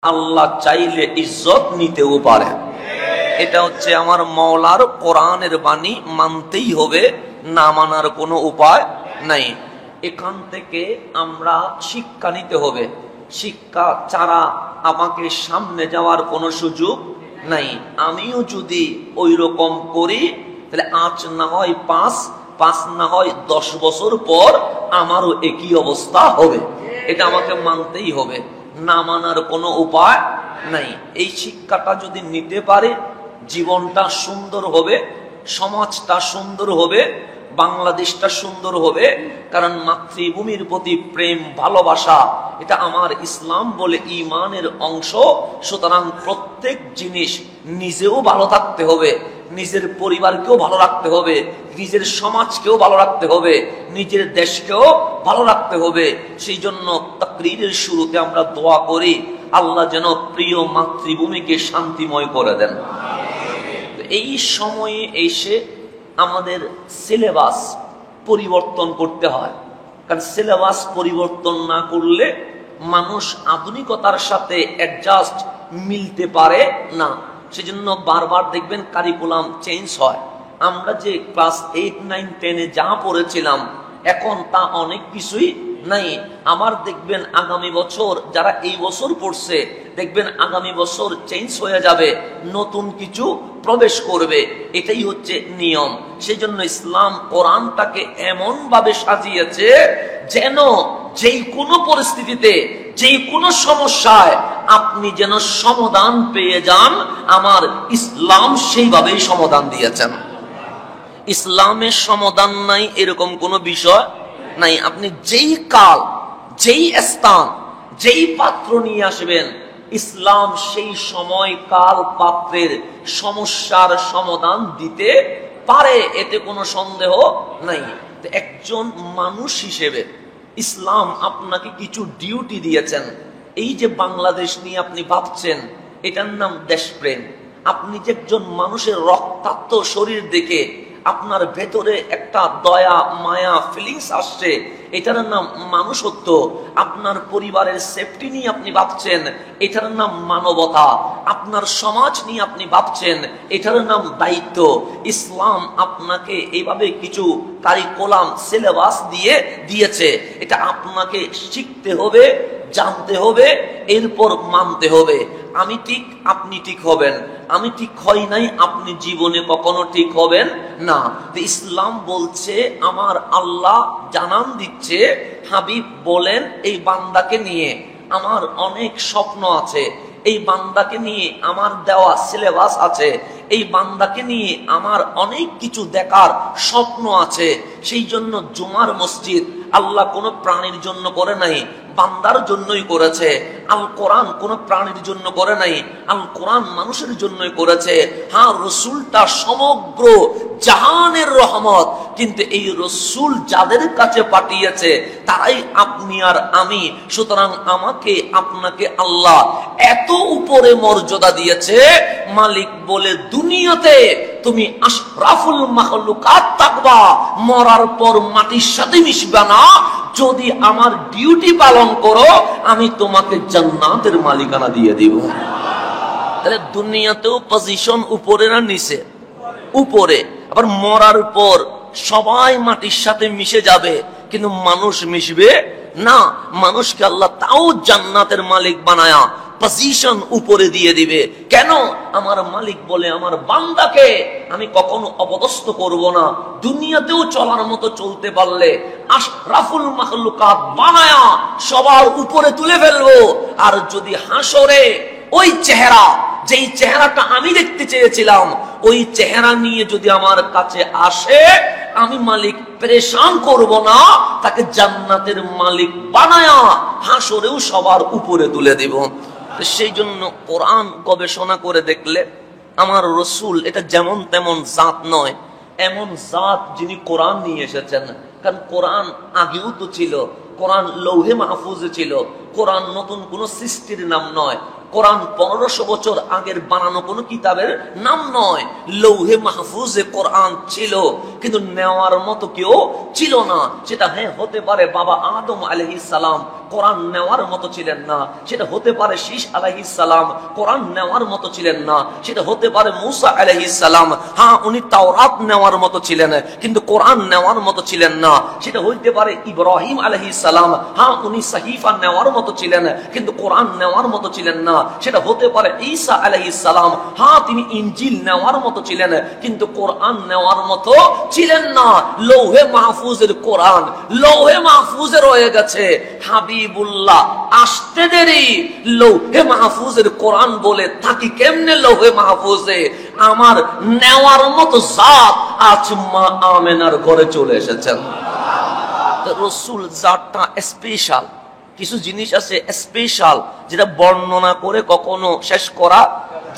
আল্লাহ চাইলে ইজ্জত নিতেও পারে। এটা হচ্ছে আমার মওলার কোরআনের বাণী, মানতেই হবে, না মানার কোনো উপায় নাই। এখান থেকে আমরা শিক্ষা নিতে হবে। শিক্ষা ছাড়া আমাকে সামনে যাওয়ার কোনো সুযোগ নাই। আমিও যদি ওই রকম করি তাহলে আজ না হয় পাঁচ না হয় 10 বছর পর আমারও একই অবস্থা হবে। এটা আমাকে মানতেই হবে, না মানার কোনো উপায় নাই। এই শিক্ষাটা যদি নিতে পারে জীবনটা সুন্দর হবে, সমাজটা সুন্দর হবে, বাংলাদেশটা সুন্দর হবে। কারণ মাতৃভূমির প্রতি প্রেম ভালোবাসা এটা আমার ইসলাম বলে ঈমানের অংশ। সুতরাং প্রত্যেক জিনিস নিজেও ভালো থাকতে হবে, নিজের পরিবারকেও ভালো রাখতে হবে, নিজের সমাজকেও ভালো রাখতে হবে, নিজের দেশকেও ভালো রাখতে হবে। সেই জন্য তাকরীরের শুরুতে আমরা দোয়া করি, আল্লাহ যেন প্রিয় মাতৃভূমিকে শান্তিময় করে দেন। এই সময়ে এসে আমাদের সিলেবাস পরিবর্তন করতে হয়। কারণ সিলেবাস পরিবর্তন না করলে মানুষ আধুনিকতার সাথে অ্যাডজাস্ট মিলতে পারে না। সেজন্য বারবার দেখবেন কারিকুলাম চেঞ্জ হয়। আমরা যে ক্লাস 8, 9, 10-এ যা পড়েছিলাম এখন তা অনেক কিছুই নাই। আমার দেখবেন আগামী বছর যারা এই বছর পড়ছে দেখবেন আগামী বছর চেঞ্জ হয়ে যাবে, নতুন কিছু প্রবেশ করবে। এটাই হচ্ছে নিয়ম। সেই জন্য ইসলাম কোরআনটাকে এমন ভাবে সাজিয়েছে যেন যেই কোনো পরিস্থিতিতে, যেই কোনো সমস্যায় আপনি যেন সমাধান পেয়ে যান। আমার ইসলাম সেইভাবেই সমাধান দিয়েছেন। ইসলামের সমাধান নাই এরকম কোনো বিষয় নাই। আপনি যেই কাল, যেই স্থান, যেই পাত্র নিয়ে আসবেন, ইসলাম সেই সময় কাল পাত্রের সমস্যার সমাধান দিতে পারে, এতে কোনো সন্দেহ নাই। একজন মানুষ হিসেবে ইসলাম আপনাকে কিছু ডিউটি দিয়েছেন। এই যে বাংলাদেশ নিয়ে আপনি ভাবছেন, এটার নাম দেশপ্রেম। আপনি যে একজন মানুষের রক্তাক্ত শরীর দেখে আপনার ভেতরে একটা দয়া মায়া ফিলিংস আসছে, এটার নাম মানুষত্ব। আপনার পরিবারের সেফটি নিয়ে আপনি ভাবছেন, এটার নাম মানবতা। আপনার সমাজ নিয়ে আপনি ভাবছেন, এটার নাম দায়িত্ব। ইসলাম আপনাকে এইভাবে কিছু কারিকুলাম সিলেবাস দিয়েছে। এটা আপনাকে শিখতে হবে, জানতে হবে, এরপর মানতে হবে। আমি ঠিক, আপনি ঠিক হবেন। আমি ঠিক হই নাই, আপনি জীবনে কখনো ঠিক হবেন না। ইসলাম বলছে, আমার আল্লাহ জানান দিচ্ছে, হাবিব বলেন এই বান্দাকে নিয়ে আমার অনেক স্বপ্ন আছে, এই বান্দাকে নিয়ে আমার দেওয়া সিলেবাস আছে, এই বান্দাকে নিয়ে আমার অনেক কিছু দেখার স্বপ্ন আছে। সেই জন্য জুমার মসজিদ আল্লাহ কোনো প্রাণীর জন্য করে নাই, বান্দার জন্যই করেছে। আল কোরআন কোনো প্রাণীর জন্য করে নাই, আল কোরআন মানুষের জন্যই করেছে। হ্যাঁ, রসুলটা সমগ্র জাহানের রহমত, কিন্তু এই রসুল যাদের কাছে পাঠিয়েছে তারাই আপনি আর আমি। সুতরাং আমাকে আপনাকে আল্লাহ এত উপরে মর্যাদা দিয়েছে, মালিক বলে দুনিয়াতে তুমি আশরাফুল মাখলুকাত থাকবা, মরার পর মাটির সাথে মিশবে না। যদি আমার ডিউটি পালন করো আমি তোমাকে জান্নাতের মালিকানা দিয়ে দিব। তাহলে দুনিয়াতেও পজিশন উপরে না নিচে? উপরে। আবার মরার পর সবাই মাটির সাথে মিশে যাবে, কিন্তু মানুষ মিশবে না। মানুষকে আল্লাহ তাও জান্নাতের মালিক বানায়া পজিশন উপরে দিয়ে দিবে। কেন? আমার মালিক বলে আমার বান্দাকে আমি কখনো অপদস্থ করব না। দুনিয়াতেও চলার মতো চলতে পারলে আশরাফুল মাখলুকাত বানায়া সবার উপরে তুলে ফেলবো। আর যদি হাসরে ওই চেহারা, যেই চেহারাটা আমি দেখতে চেয়েছিলাম, ওই চেহারা নিয়ে যদি আমার কাছে আসে, আমি মালিক পেরেশান করব না, তাকে জান্নাতের মালিক বানায়া হাসরেও সবার উপরে তুলে দেব। সেই জন্য কোরআন গবেষণা করে দেখলে আমার রসুল এটা যেমন তেমন জাত নয়, এমন জাত যিনি কোরআন নিয়ে এসেছেন। কারণ কোরআন আগেও তো ছিল, কোরআন লৌহে মাহফুজে ছিল। কোরআন নতুন কোনো সৃষ্টির নাম নয়, কোরআন 1500 বছর আগের বানানো কোনো কিতাবের নাম নয়। লৌহে মাহফুজে কোরআন ছিল, কিন্তু নেওয়ার মতো কেউ ছিল না। সেটা হ্যাঁ হতে পারে বাবা আদম আলাইহিস সালাম কোরআন নেওয়ার মতো ছিলেন না। সেটা হতে পারে শীষ আলাইহিস সালাম কোরআন নেওয়ার মতো ছিলেন না। সেটা হতে পারে মূসা আলাইহিস সালাম, হ্যাঁ উনি তাওরাত নেওয়ার মতো ছিলেন কিন্তু কোরআন নেওয়ার মতো ছিলেন না। সেটা হইতে পারে ইব্রাহিম আলাইহিস সালাম, হ্যাঁ উনি সাহিফা নেওয়ার মতো ছিলেন কিন্তু কোরআন নেওয়ার মতো ছিলেন না। সেটা হতে পারে ঈসা আলাইহিস সালাম, হ্যাঁ তিনি ইনজিল নেওয়ার মতো ছিলেন কিন্তু কোরআন নেওয়ার মতো ছিলেন না। লৌহে মাহফুজের কোরআন লৌহে মাহফুজে রয়ে গেছে, হাবিবুল্লাহ আসতে দেরি। লৌহে মাহফুজের কোরআন বলে থাকি কেমনে লৌহে মাহফুজে? আমার নেওয়ার মতো জাত আজ মা আমেনার ঘরে চলে এসেছেন। রসুল জাতটা স্পেশাল। কিছু জিনিস আছে স্পেশাল যেটা বর্ণনা করে কখনো শেষ করা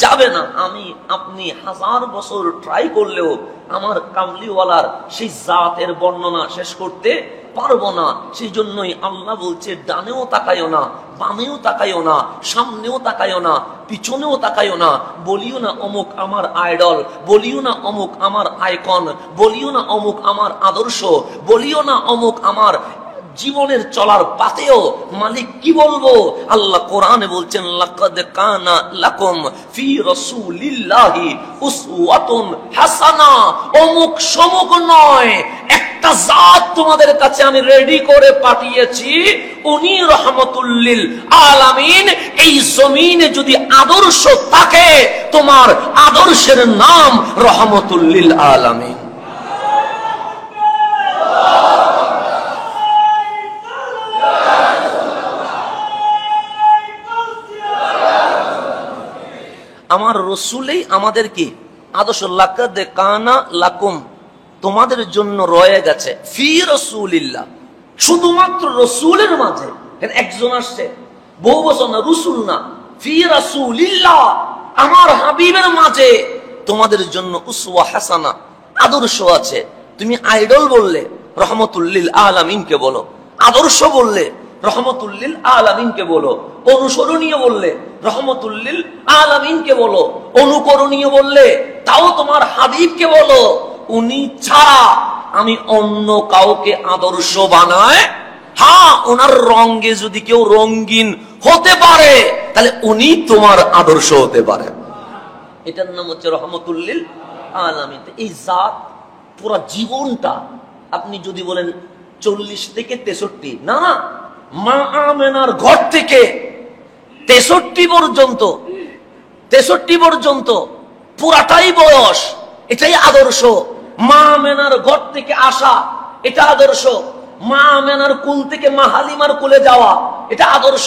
যাবে না। আমি আপনি হাজার বছর ট্রাই করলেও আমার কামলিওয়ালার সেই জাতের বর্ণনা শেষ করতে পারবো না। সেই জন্যই আল্লাহ বলছে ডানেও তাকায়ও না, বামেও তাকায়ও না, সামনেও তাকায়ও না, পিছনেও তাকায়ও না। বলিও না অমুক আমার আইডল, বলিও না অমুক আমার আইকন, বলিও না অমুক আমার আদর্শ, বলিও না অমুক আমার জীবনের চলার পাতেও মালিক কি বলবো? আল্লাহ কোরআনে বলছেন লাকাদ কানা লাকুম ফি রাসূলিল্লাহি উসওয়াতুন হাসানা। অমুক সমুক নয়, একটা জাত তোমাদের কাছে আমি রেডি করে পাঠিয়েছি, উনি রহমাতুল লিল আলামিন। এই জমিনে যদি আদর্শ থাকে তোমার আদর্শের নাম রহমাতুল লিল আলামিন। আমার রসুলেই আমাদের কি আদর্শ। লাকাদ কানা লাকুম তোমাদের জন্য রয়ে গেছে ফি রাসূলিল্লাহ, শুধুমাত্র রসুলের মাঝে। একজন আসছে বহু বছর না, রসুল না, ফি রাসূলিল্লাহ আমার হাবিবের মাঝে তোমাদের জন্য উসওয়া হাসানা আদর্শ আছে। তুমি আইডল বললে রহমাতুল লিল আলামিনকে বলো, আদর্শ বললে রহমাতুল লিল আলামিনকে বলো, অনুসরণীয় বললে রহমাতুল লিল আলামিনকে বলো, অনুকরণীয় বললে তাও তোমার হাবিবকে বলো। উনি ছাড়া আমি অন্য কাউকে আদর্শ বানায়, হ্যাঁ ওনার রঙে যদি কেউ রঙিন হতে পারে তাহলে উনি তোমার আদর্শ হতে পারে। এটার নাম হচ্ছে রহমাতুল লিল আলামিন। এই জাত পুরো জীবনটা আপনি যদি বলেন 40 থেকে 63, না মা আমেনার ঘর থেকে 63 পর্যন্ত পুরাটাই বয়স, এটাই আদর্শ। মা আমেনার ঘর থেকে আসা এটা আদর্শ। মা আমেনার কুল থেকে মা হালিমার কুলে যাওয়া এটা আদর্শ।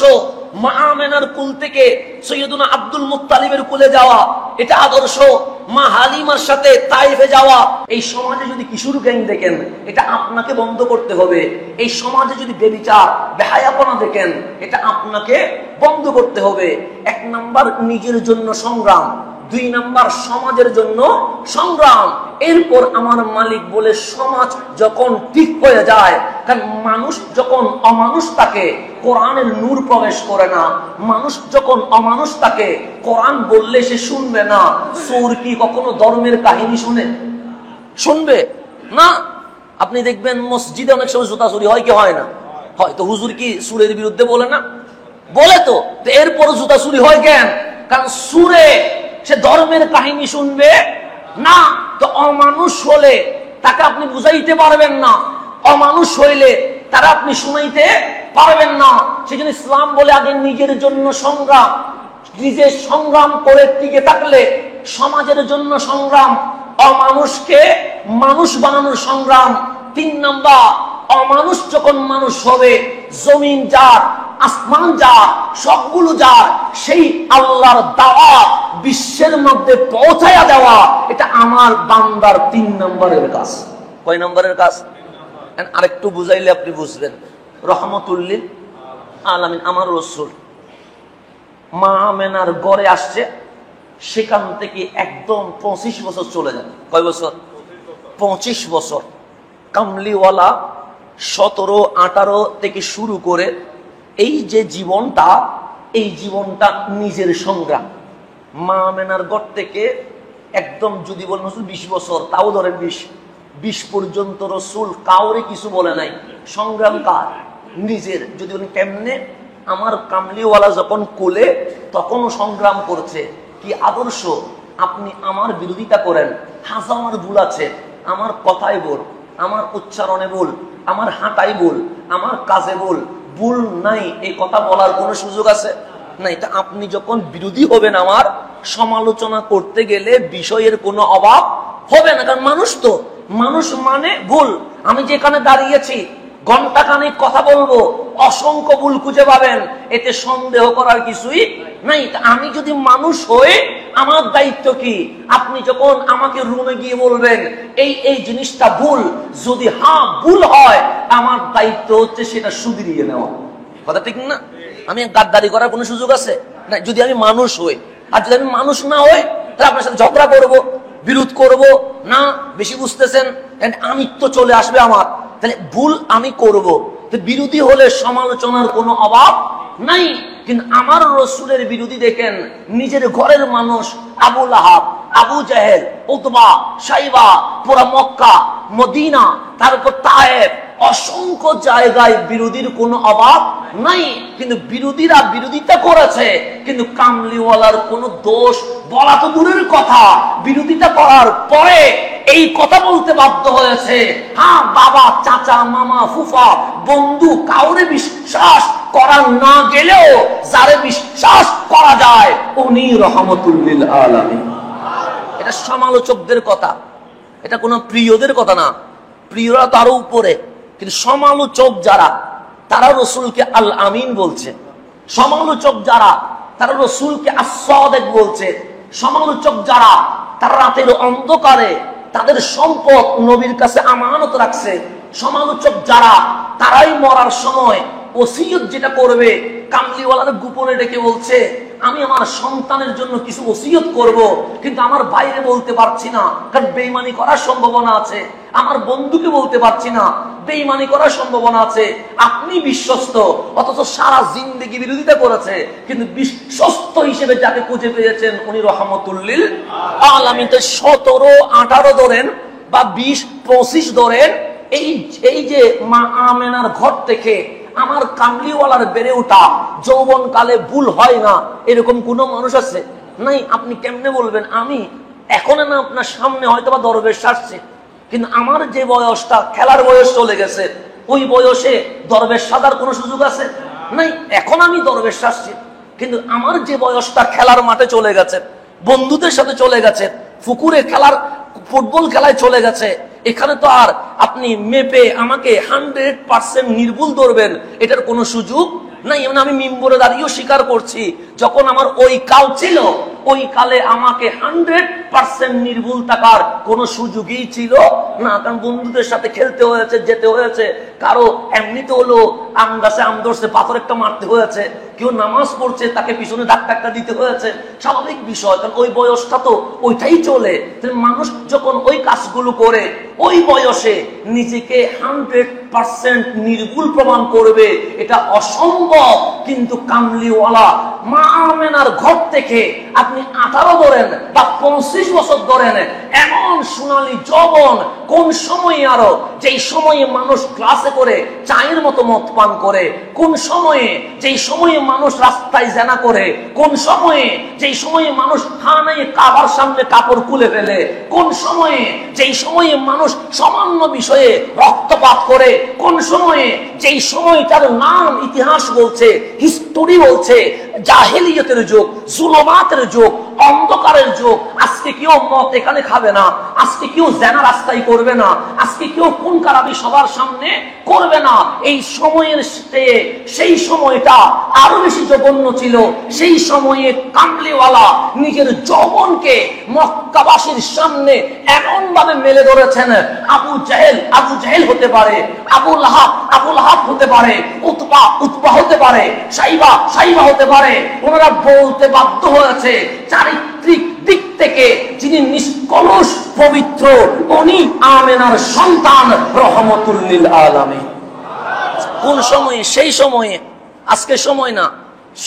মা আমেনার কুল থেকে সৈয়দুনা আব্দুল মুত্তালিবের কুলে যাওয়া এটা আদর্শ। মা হালিমার সাথে তাইফে যাওয়া। এই সমাজে যদি কিশোর গ্যাং দেখেন এটা আপনাকে বন্ধ করতে হবে। এই সমাজে যদি বেবিচার বেহায়াপনা দেখেন এটা আপনাকে বন্ধ করতে হবে। 1 নাম্বার নিজের জন্য সংগ্রাম, 2 নাম্বার সমাজের জন্য সংগ্রাম। এরপর আমার মালিক বলে সমাজ যখন ঠিক হয়ে যায়, কারণ মানুষ যখন অমানুষ থাকে কোরআনের নূর প্রবেশ করে না। মানুষ যখন অমানুষ থাকে কোরআন বললে সে শুনবে না। সুর কি কখনো ধর্মের কাহিনী শুনবে না? আপনি দেখবেন মসজিদে অনেক সময় জুতা চুরি হয় কি হয় না? হয়। তো হুজুর কি সুরের বিরুদ্ধে বলে না? বলে তো। এরপর জুতা চুরি হয় কেন? কারণ সুরে সে ধর্মের কাহিনী শুনবে না। তো অমানুষ হলে তাকে আপনি বুঝাইতে পারবেন না, অমানুষ হইলে তারা আপনি শুনাইতে পারবেন না। সেজন্য ইসলাম বলে আগে নিজের জন্য সংগ্রাম, নিজে সংগ্রাম করে টিকে থাকলে সমাজের জন্য সংগ্রাম, অমানুষকে মানুষ বানানোর সংগ্রাম। 3 নাম্বার, অমানুষ যখন মানুষ হবে, জমিন যার আসমান যার সবগুলো যার, সেই আল্লাহর দাওয়াত বিশ্বের মধ্যে পৌঁছায়া দেওয়া এটা আমার বান্দার 3 নম্বরের কাজ। কয় নম্বরের কাজ? আরেকটু বুঝাইলে আপনি বুঝবেন। রহমাতুল লিল আলামিন আমার রাসূল মা আমেনার ঘরে আসছে, সেখান থেকে একদম 25 বছর চলে যায়। কয় বছর? 25 বছর। কামলিওয়ালা 17, 18 থেকে শুরু করে এই যে জীবনটা, এই জীবনটা নিজের সংগ্রাম। মা আমেনার ঘর থেকে একদম যদি বলেন 20 বছর, তাও ধরেন 20 পর্যন্ত রসুল কাউরে কিছু বলে নাই। সংগ্রাম কার? নিজের, যদি কেমনে, আমার কামলিওয়ালা যখন কোলে তখনও সংগ্রাম করছে, কি আদর্শ। আপনি আমার বিরোধিতা করেন, হাজার আমার ভুল আছে, আমার কথায় বল, আমার উচ্চারণে বল, আমার হাঁটাই বল, আমার কাজে বল, ভুল নাই, এই কথা বলার কোনো সুযোগ আছে নাই। তা আপনি যখন বিরোধী হবেন, আমার সমালোচনা করতে গেলে বিষয়ের কোনো অভাব হবে না, কারণ মানুষ তো, মানুষ মানে ভুল। আমি যেখানে দাঁড়িয়েছি ঘন্টা খানিক কথা বলবো, অসংখ্য ভুল খুঁজে পাবেন, এতে সন্দেহ করার কিছুই নাই। আমি যদি মানুষ হই, আমার দায়িত্ব কি? আপনি যখন আমাকে রুমে গিয়ে বলবেন এই এই জিনিসটা ভুল, যদি হ্যাঁ ভুল হয়, আমার দায়িত্ব হচ্ছে সেটা শুধরিয়ে নেওয়া। কথা ঠিক না? আমি গাদ্দারি করার কোনো সুযোগ আছে না যদি আমি মানুষ হই। আর যদি আমি মানুষ না হই, তাহলে আপনার সাথে ঝগড়া করব, বিরোধ করব না। বেশি বুঝতেছেন? আমি তো চলে আসবে আমার, তাহলে ভুল আমি করব। বিরোধী হলে সমালোচনার কোনো অভাব নাই। কিন্তু আমার রসুলের বিরোধী দেখেন, নিজের ঘরের মানুষ আবু লাহাব, আবু জাহেল, উতবা, সাইবা, পুরা মক্কা, মদিনা, তারপর তায়েফ, অসংখ্য জায়গায় বিরোধীর কোনো অভাব নাই। কিন্তু বিরোধীরা বিরোধিতা করেছে, কিন্তু কামলিওয়ালার কোনো দোষ বলা তো দূরের কথা, বিরোধিতা করার পরে এই কথা বলতে বাধ্য হয়েছে, হ্যাঁ বাবা, চাচা, মামা, ফুফা, বন্ধু, কাউরে বিশ্বাস করা না গেলেও যারে বিশ্বাস করা যায় উনি রহমতুল লিল আলামিন। এটা সমালোচকদের কথা, এটা কোনো প্রিয়দের কথা না। প্রিয়রা তারও উপরে, কিন্তু সমালোচক যারা, তারা রসুলকে আল আমিন বলছে। সমালোচক যারা, তারা রসুলকে আস-সাদিক বলছে। সমালোচক যারা, তারা রাতের অন্ধকারে তাদের সম্পদ নবীর কাছে আমানত রাখছে। সমালোচক যারা, তারাই মরার সময় ওসিয়ত যেটা করবে, কামলিওয়ালার গোপনে ডেকে বলছে আমি আমার সন্তানের জন্য কিছু ওসিয়ত করব, কিন্তু আমার বাইরে বলতে পারছি না, কারণ বেঈমানি করার সম্ভাবনা আছে। আমার বন্ধুকে বলতে পারছি না, বেঈমানি করার সম্ভাবনা আছে। আপনি বিশ্বস্ত, অথচ সারা জিন্দেগি বিরোধিতা করেছে, কিন্তু বিশ্বস্ত হিসেবে যাকে খুঁজে পেয়েছেন উনি রহমতুল লিল আলামিন। 17, 18 ধরেন বা 20, 25 ধরেন, এই যে মা আমেনার ঘর থেকে আমার কামলিওয়ালার বেড়ে ওঠা, যৌবন কালে ভুল হয় না, এরকম কোন মানুষ আছে? নাই। আপনি কেমনে বলবেন? আমি এখন না, আপনার সামনে হয়তো বা দরবেশ আসছে, কিন্তু আমার যে বয়সটা, খেলার বয়স চলে গেছে, ওই বয়সে দরবেশ সাজার কোনো সুযোগ আছে? নাই। এখন আমি দরবেশ আসছি, কিন্তু আমার যে বয়সটা খেলার মাঠে চলে গেছে, বন্ধুদের সাথে চলে গেছে, পুকুরে খেলার, ফুটবল খেলায় চলে গেছে, এখানে তো আর আপনি মেপে আমাকে 100% নির্ভুল ধরবেন, এটার কোনো সুযোগ নাই। আমি মিম্বরে দাঁড়িয়েও স্বীকার করছি, যখন আমার ওই কাল ছিল, ওই কালে আমাকে 100% নির্ভুল থাকার কোনো সুযোগই ছিল না, কারণ বন্ধুদের সাথে খেলতে হয়েছে, যেতে হয়েছে। কারো এমনিতে হলো আম গাছে আম ধরছে, পাথর একটা মারতে হয়েছে, কেউ নামাজ পড়ছে, তাকে পিছনে ধাক্কা দিতে হয়েছে, স্বাভাবিক বিষয়, কারণ ওই বয়সটা তো ওইটাই চলে। মানুষ যখন ওই কাজগুলো করে, ওই বয়সে নিজেকে 100% নির্ভুল প্রমাণ করবে, এটা অসম্ভব। কিন্তু কামলিওয়ালা মা আমেনার ঘর থেকে আপনি 18 ধরেন বা 25 বছর ধরেন, এমন সোনালী যৌবন, কোন সময়ে আরো, যেই সময়ে মানুষ ক্লাসে করে চায়ের মতো মদ পান করে, কোন সময়ে, যেই সময়ে মানুষ রাস্তায় জেনা করে, কোন সময়ে, যেই সময়ে মানুষ খানায় কাবার সামনে কাপড় খুলে ফেলে, কোন সময়ে, যেই সময়ে মানুষ সামান্য বিষয়ে রক্তপাত করে, কোন সময়ে, যেই সময়টার নাম ইতিহাস বলছে, হিস্টোরি বলছে জাহেলিয়তের যুগ, জুলুমাতের যুগ, অন্ধকারের যুগ। আজকে কেউ মদ এখানে খাবে না, আজকে কেউ জেনা রাস্তায় করবে না, আজকে কেউ খুন খারাপি সবার সামনে করবে না। এই সময়ের সেই সময়টা আরো বেশি জঘন্য ছিল। সেই সময়ে কামলিওয়ালা নিজের যৌবনকে মক্কাবাসীর সামনে এমন ভাবে মেলে ধরেছেন, আবু জাহেল হতে পারে, আবু লাহাব হতে পারে, উতবা হতে পারে, সাইবা হতে পারে। ওনারা বলতে বাধ্য হয়েছে চারিত্রিক দিক থেকে যিনি নিষ্কলুষ পবিত্র, উনি আমেনার সন্তান রহমতুল লিল আলামিন। কোন সময়ে? সেই সময়ে, আজকে সময় না,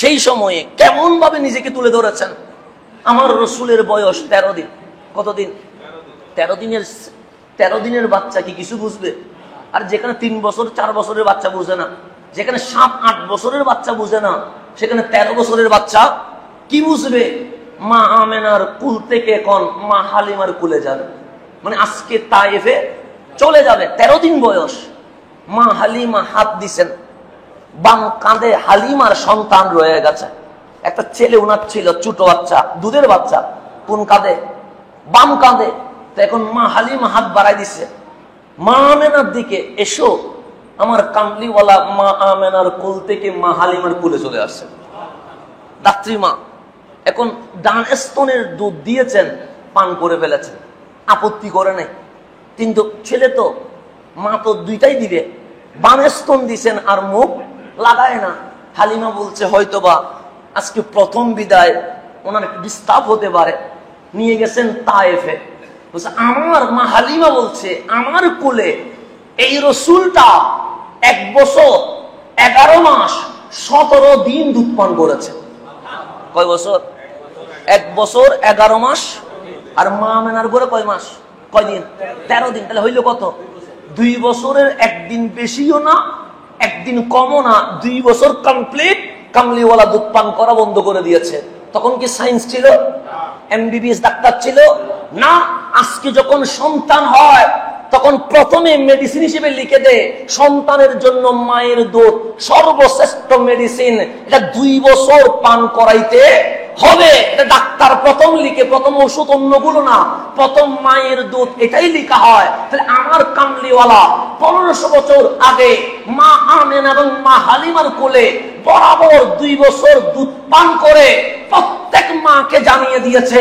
সেই সময়ে কেমন ভাবে নিজেকে তুলে ধরেছেন। আমার রসুলের বয়স 13 দিন। কতদিন? 13 দিনের বাচ্চা কি কিছু বুঝবে? আর যেখানে 3 বছর 4 বছরের বাচ্চা বুঝে না, যেখানে 7-8 বছরের বাচ্চা বুঝে না, সেখানে 13 বছরের বাচ্চা কি বুঝবে? মা আমেনার কুল থেকে এখন মা হালিমার কুলে যাবে, মানে আজকে তায়েফে চলে যাবে। 13 দিন বয়স। মা হালিমা হাত দিছেন, বাম কাঁধে হালিমার সন্তান রয়ে গেছে। একটা ছেলে উনার ছিল, ছোট বাচ্চা, দুধের বাচ্চা, কোন কাঁধে? বাম কাঁধে। তো এখন মা হালিমা হাত বাড়াই দিছে মা আমেনার দিকে, এসো। আমার কামলিওয়ালা মা আমেনার কোল থেকে মা হালিমার কোলে চলে আসছে দাত্রী মা। এখন ডান স্তনের দুধ দিয়েছেন, পান করে ফেলেছেন, আপত্তি করে নাই। কিন্তু ছেলে তো, মা তো দুইটাই দিবে, বাম স্তন দিছেন আর মুখ লাগায় না। হালিমা বলছে হয়তোবা আজকে প্রথম বিদায়, ওনার ডিস্টার্ব হতে পারে, নিয়ে গেছেন তায়েফে। বলছে আমার মা হালিমা বলছে আমার কোলে এই রসুলটা 1 বছর 11 মাস 17 দিন দুধ পান করেছে। কয় বছর? 1 বছর 11 মাস। আর মা আমেনার ঘরে কয় মাস, কয় দিন? 13 দিন। তাহলে হইল কত? 2 বছরের 1 দিন বেশিও না, 1 দিন কমও না, 2 বছর কমপ্লিট। কামলিওয়ালা দুধ পান করা বন্ধ করে দিয়েছে। তখন কি সায়েন্স ছিল? এমবিবিএস ডাক্তার ছিল না। আজকে যখন সন্তান হয় তখন প্রথমে মেডিসিন হিসেবে লিখে দেয় সন্তানের জন্য মায়ের দুধ সর্বশ্রেষ্ঠ মেডিসিন, এটা 2 বছর পান করাইতে হবে। এটা ডাক্তার প্রথম লিখে, প্রথম ওষুধ অন্যগুলো না, প্রথম মায়ের দুধ এটাই লেখা হয়। তাহলে আমার কামলিওয়ালা 1500 বছর আগে মা আমেনা এবং মা হালিমার কোলে বরাবর 2 বছর দুধ পান করে প্রত্যেক মাকে জানিয়ে দিয়েছে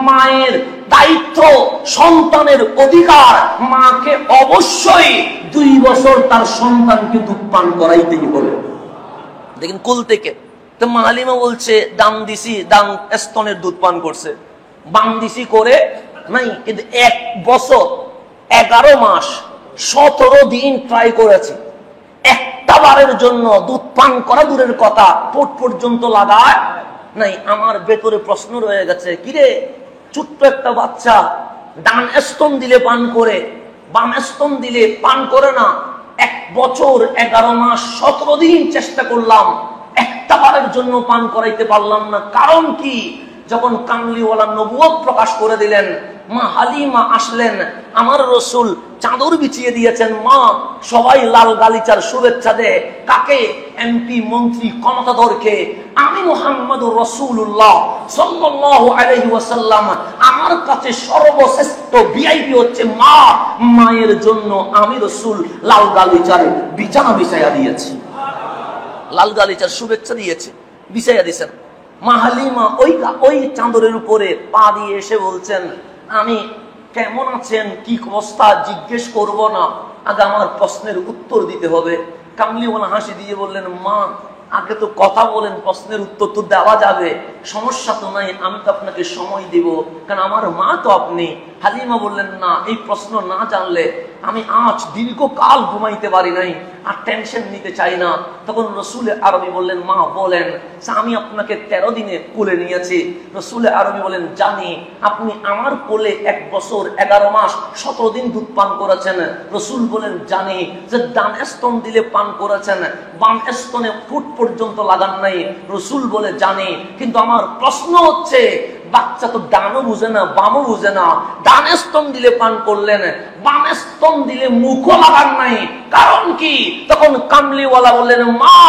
মায়ের দায়িত্ব, সন্তানের অধিকার, মাকে অবশ্যই 2 বছর তার সন্তানকে দুধ পান করাইতেই হবে। দেখেন কোল থেকে। তো মা হালিমা বলছে দাম দিছি, দাম স্তনের দুধ পান করছে, বাম দিছি করে নাই। কিন্তু 1 বছর 11 মাস 17 দিন ট্রাই করেছে, একটা বারের জন্য দুধ পান করা দূরের কথা, পোট পর্যন্ত লাগায় নাই। আমার ভেতরে প্রশ্ন রয়ে গেছে, কিরে ছোট্ট একটা বাচ্চা ডান স্তন দিলে পান করে, বাম স্তন দিলে পান করে না। 1 বছর 11 মাস 17 দিন চেষ্টা করলাম, একটা বারের জন্য পান করাইতে পারলাম না। কারণ কি? যখন কামলিওয়ালা নবুয়ত প্রকাশ করে দিলেন, মা হালিমা আসলেন, আমার রসুল চাদর বিছিয়ে দিয়েছেন। মা সবাই লাল গালিচার শুভেচ্ছা দেয় কাকে? এমপি, মন্ত্রী, ক্ষমতাধরকে। আমি মুহাম্মদুর রাসূলুল্লাহ সাল্লাল্লাহু আলাইহি ওয়াসাল্লাম, আমার কাছে সর্বশ্রেষ্ঠ ভিআইপি হচ্ছে মা। মায়ের জন্য আমি রসুল লাল গালিচার বিছানা বিছাইয়া দিয়েছি, লাল গালিচার শুভেচ্ছা দিয়েছে, বিছাইয়া দিয়েছেন। মা হালিমা ওই চাদরের উপরে পা দিয়ে এসে বলছেন, আমি কেমন আছেন, কি অবস্থা জিজ্ঞেস করব না, আগে আমার প্রশ্নের উত্তর দিতে হবে। কামলিওয়ালা হাসি দিয়ে বললেন, মা আগে তো কথা বলেন, প্রশ্নের উত্তর তো দেওয়া যাবে, সমস্যা তো নাই, আমি তো আপনাকে সময় দিব, কারণ আমার মা তো আপনি। হালিমা বললেন, না, এই প্রশ্ন না জানলে আমি আজ দীর্ঘকাল ঘুমাইতে পারি নাই, আর টেনশন নিতে চাই না। তখন রসুলে আরবি বললেন, মা বলেন, আমি আপনাকে 13 দিনে কোলে নিয়েছি। রসুলে আরবি বলেন, জানি আপনি আমার কোলে 1 বছর 11 মাস 17 দিন দুধ পান করেছেন। রসুল বলেন, জানি যে ডান স্তন দিলে পান করেছেন, বাম স্তনে ফুট পর্যন্ত লাগান নাই। রসুল বলে, জানি, কিন্তু আমার প্রশ্ন হচ্ছে, বাচ্চা তো ডানও বুঝে না বামও বুঝে না, ডান স্তন দিলে পান করলেন, বাম স্তন দিলে মুখও লাগান নাই, কারণ কি? তখন কামলিওয়ালা বললেন, মা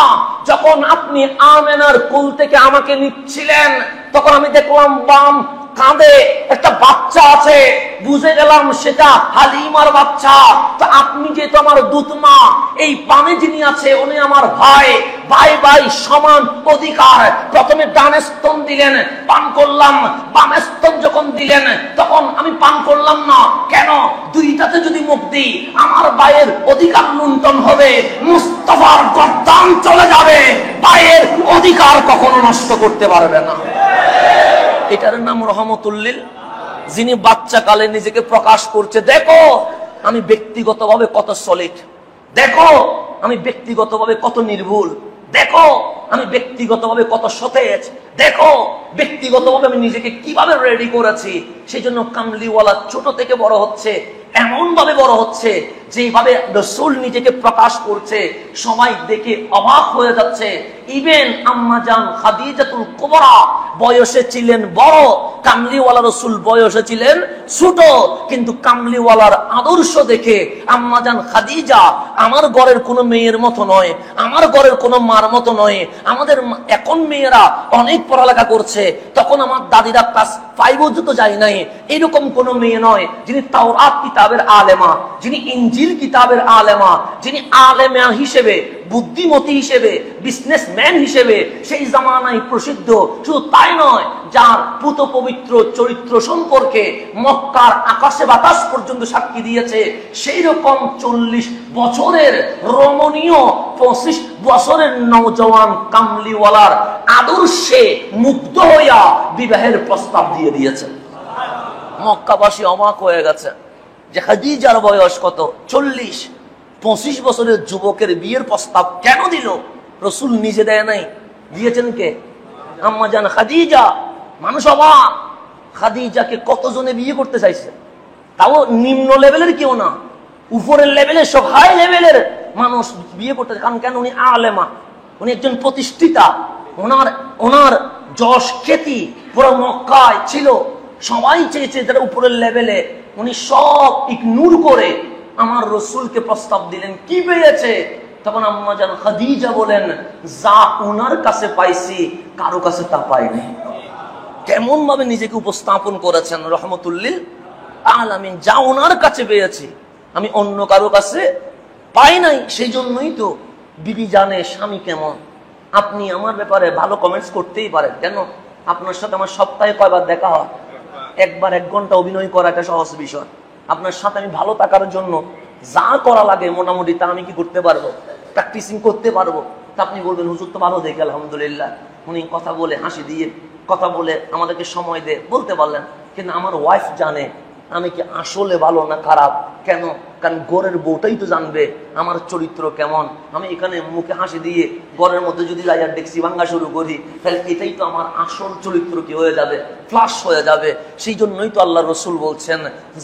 যখন আপনি আমেনার কোল থেকে আমাকে নিচ্ছিলেন তখন আমি দেখলাম বাম কাঁধে একটা বাচ্চা আছে, বুঝে গেলাম সেটা হালিমার বাচ্চা। তো আপনি যেহেতু আমার দুধ মা, এই বামে যিনি আছে উনি আমার ভাই, ভাই ভাই সমান অধিকার। প্রথমে ডান স্তন দিলেন, পান করলাম, বাম স্তন যখন দিলেন তখন আমি পান করলাম না। কেন? দুইটাতে যদি মুখ দিই আমার ভাইয়ের অধিকার লুণ্ঠন হবে, মুস্তাফার গর্দান চলে যাবে, ভাইয়ের অধিকার কখনো নষ্ট করতে পারবে না। এটার নাম রহমতুল্লিল। যিনি বাচ্চা কালে নিজেকে প্রকাশ করছে, দেখো আমি ব্যক্তিগতভাবে কত সলিড, দেখো আমি ব্যক্তিগতভাবে কত নির্ভুল, দেখো আমি ব্যক্তিগতভাবে কত সতেজ, দেখো ব্যক্তিগতভাবে আমি নিজেকে কিভাবে রেডি করেছি। সেই জন্য কামলিওয়ালা ছোট থেকে বড় হচ্ছে, এমন ভাবে বড় হচ্ছে, যেভাবে রাসূল নিজেকে প্রকাশ করছে সবাই দেখে অবাক হয়ে যাচ্ছে। ইভেন আম্মাজান খাদিজাতুল কুবরা বয়সে ছিলেন বড়, কামলিওয়ালা রাসূল বয়সে ছিলেন ছোট, কিন্তু কামলিওয়ালার আদর্শ দেখে আম্মাজান খাদিজা আমার ঘরের কোনো মেয়ের মতো নয়, আমার ঘরের কোনো মার মতো নয়। আমাদের এখন মেয়েরা অনেক পড়ালেখা করছে, তখন আমার দাদিরা ক্লাস 5 পর্যন্ত যায় নাই। এরকম কোন মেয়ে নয় যিনি তাওরাত কিতাবের আলেমা, যিনি ইনজিল কিতাবের আলেমা, যিনি আলেমা হিসেবে, বুদ্ধিমতী হিসেবে, বিজনেসম্যান হিসেবে সেই জামানায় প্রসিদ্ধ। শুধু তাই নয়, যার পুত পবিত্র চরিত্র সম্পর্কে মক্কার আকাশে বাতাস পর্যন্ত সাক্ষী দিয়েছে। সেই রকম 40 বছরের রমণীয় 25 বছরের নওজওয়ান কামলিওয়ালার আদর্শে মুগ্ধ হইয়া বিবাহের প্রস্তাব দিয়ে দিয়েছেন। মক্কাবাসী অবাক হয়ে গেছে যে খাদিজার বয়স কত, 40, 25 বছরের যুবকের বিয়ের প্রস্তাব কেন দিল? রাসূল নিজে দেয় নাই, দিয়েছেন কে? আম্মাজান খাদিজা। মানুষ অবাক, খাদিজাকে কতজনে বিয়ে করতে চাইছে, তাও নিম্ন লেভেলের কেউ না, উপরের লেভেলের সব হাই লেভেলের মানুষ বিয়ে করতে। কারণ কেন? উনি আলেমা, উনি একজন প্রতিষ্ঠিতা, ওনার যশ খ্যাতি পুরো মক্কায় ছিল। সবাই চেয়েছে যারা উপরের লেভেলে, উনি সব ইগনোর করে আমার রাসূলকে প্রস্তাব দিলেন। কি পেয়েছে? তখন আম্মাজান খাদিজা বলেন, যা ওনার কাছে পাইছি কারো কাছে তা পাইনি। কেমন ভাবে নিজেকে উপস্থাপন করেছেন রহমতুল্লিল আলামিন। যা ওনার কাছে পেয়েছি আমি অন্য কারো কাছে পাই নাই। সেই জন্যই তো বিবি জানে স্বামী কেমন। আপনি আমার ব্যাপারে ভালো কমেন্টস করতেই পারেন, কেন? আপনার সাথে আমার সপ্তাহে কয়বার দেখা হয়? একবার 1 ঘন্টা অভিনয় করা একটা সহজ বিষয়। আপনার সাথে আমি ভালো থাকার জন্য যা করা লাগে মোটামুটি তা আমি কি করতে পারবো, প্র্যাকটিসিং করতে পারবো। তা আপনি বলবেন, হুজুর তো ভালো দেখে আলহামদুলিল্লাহ, উনি কথা বলে হাসি দিয়ে কথা বলে আমাদেরকে সময় দিয়ে বলতে পারলেন। কিন্তু আমার ওয়াইফ জানে আমি কি আসলে ভালো না খারাপ। কেন? কারণ ঘরের বউটাই তো জানবে আমার চরিত্র কেমন। আমি এখানে মুখে হাসি দিয়ে ঘরের মধ্যে যদি লাইয়ার ডেক্সি ভাঙ্গা শুরু করি, তাহলে এটাই তো আমার আসল চরিত্র কি হয়ে যাবে, ফ্লাশ হয়ে যাবে। সেই জন্যই তো আল্লাহ রাসূল বলছেন,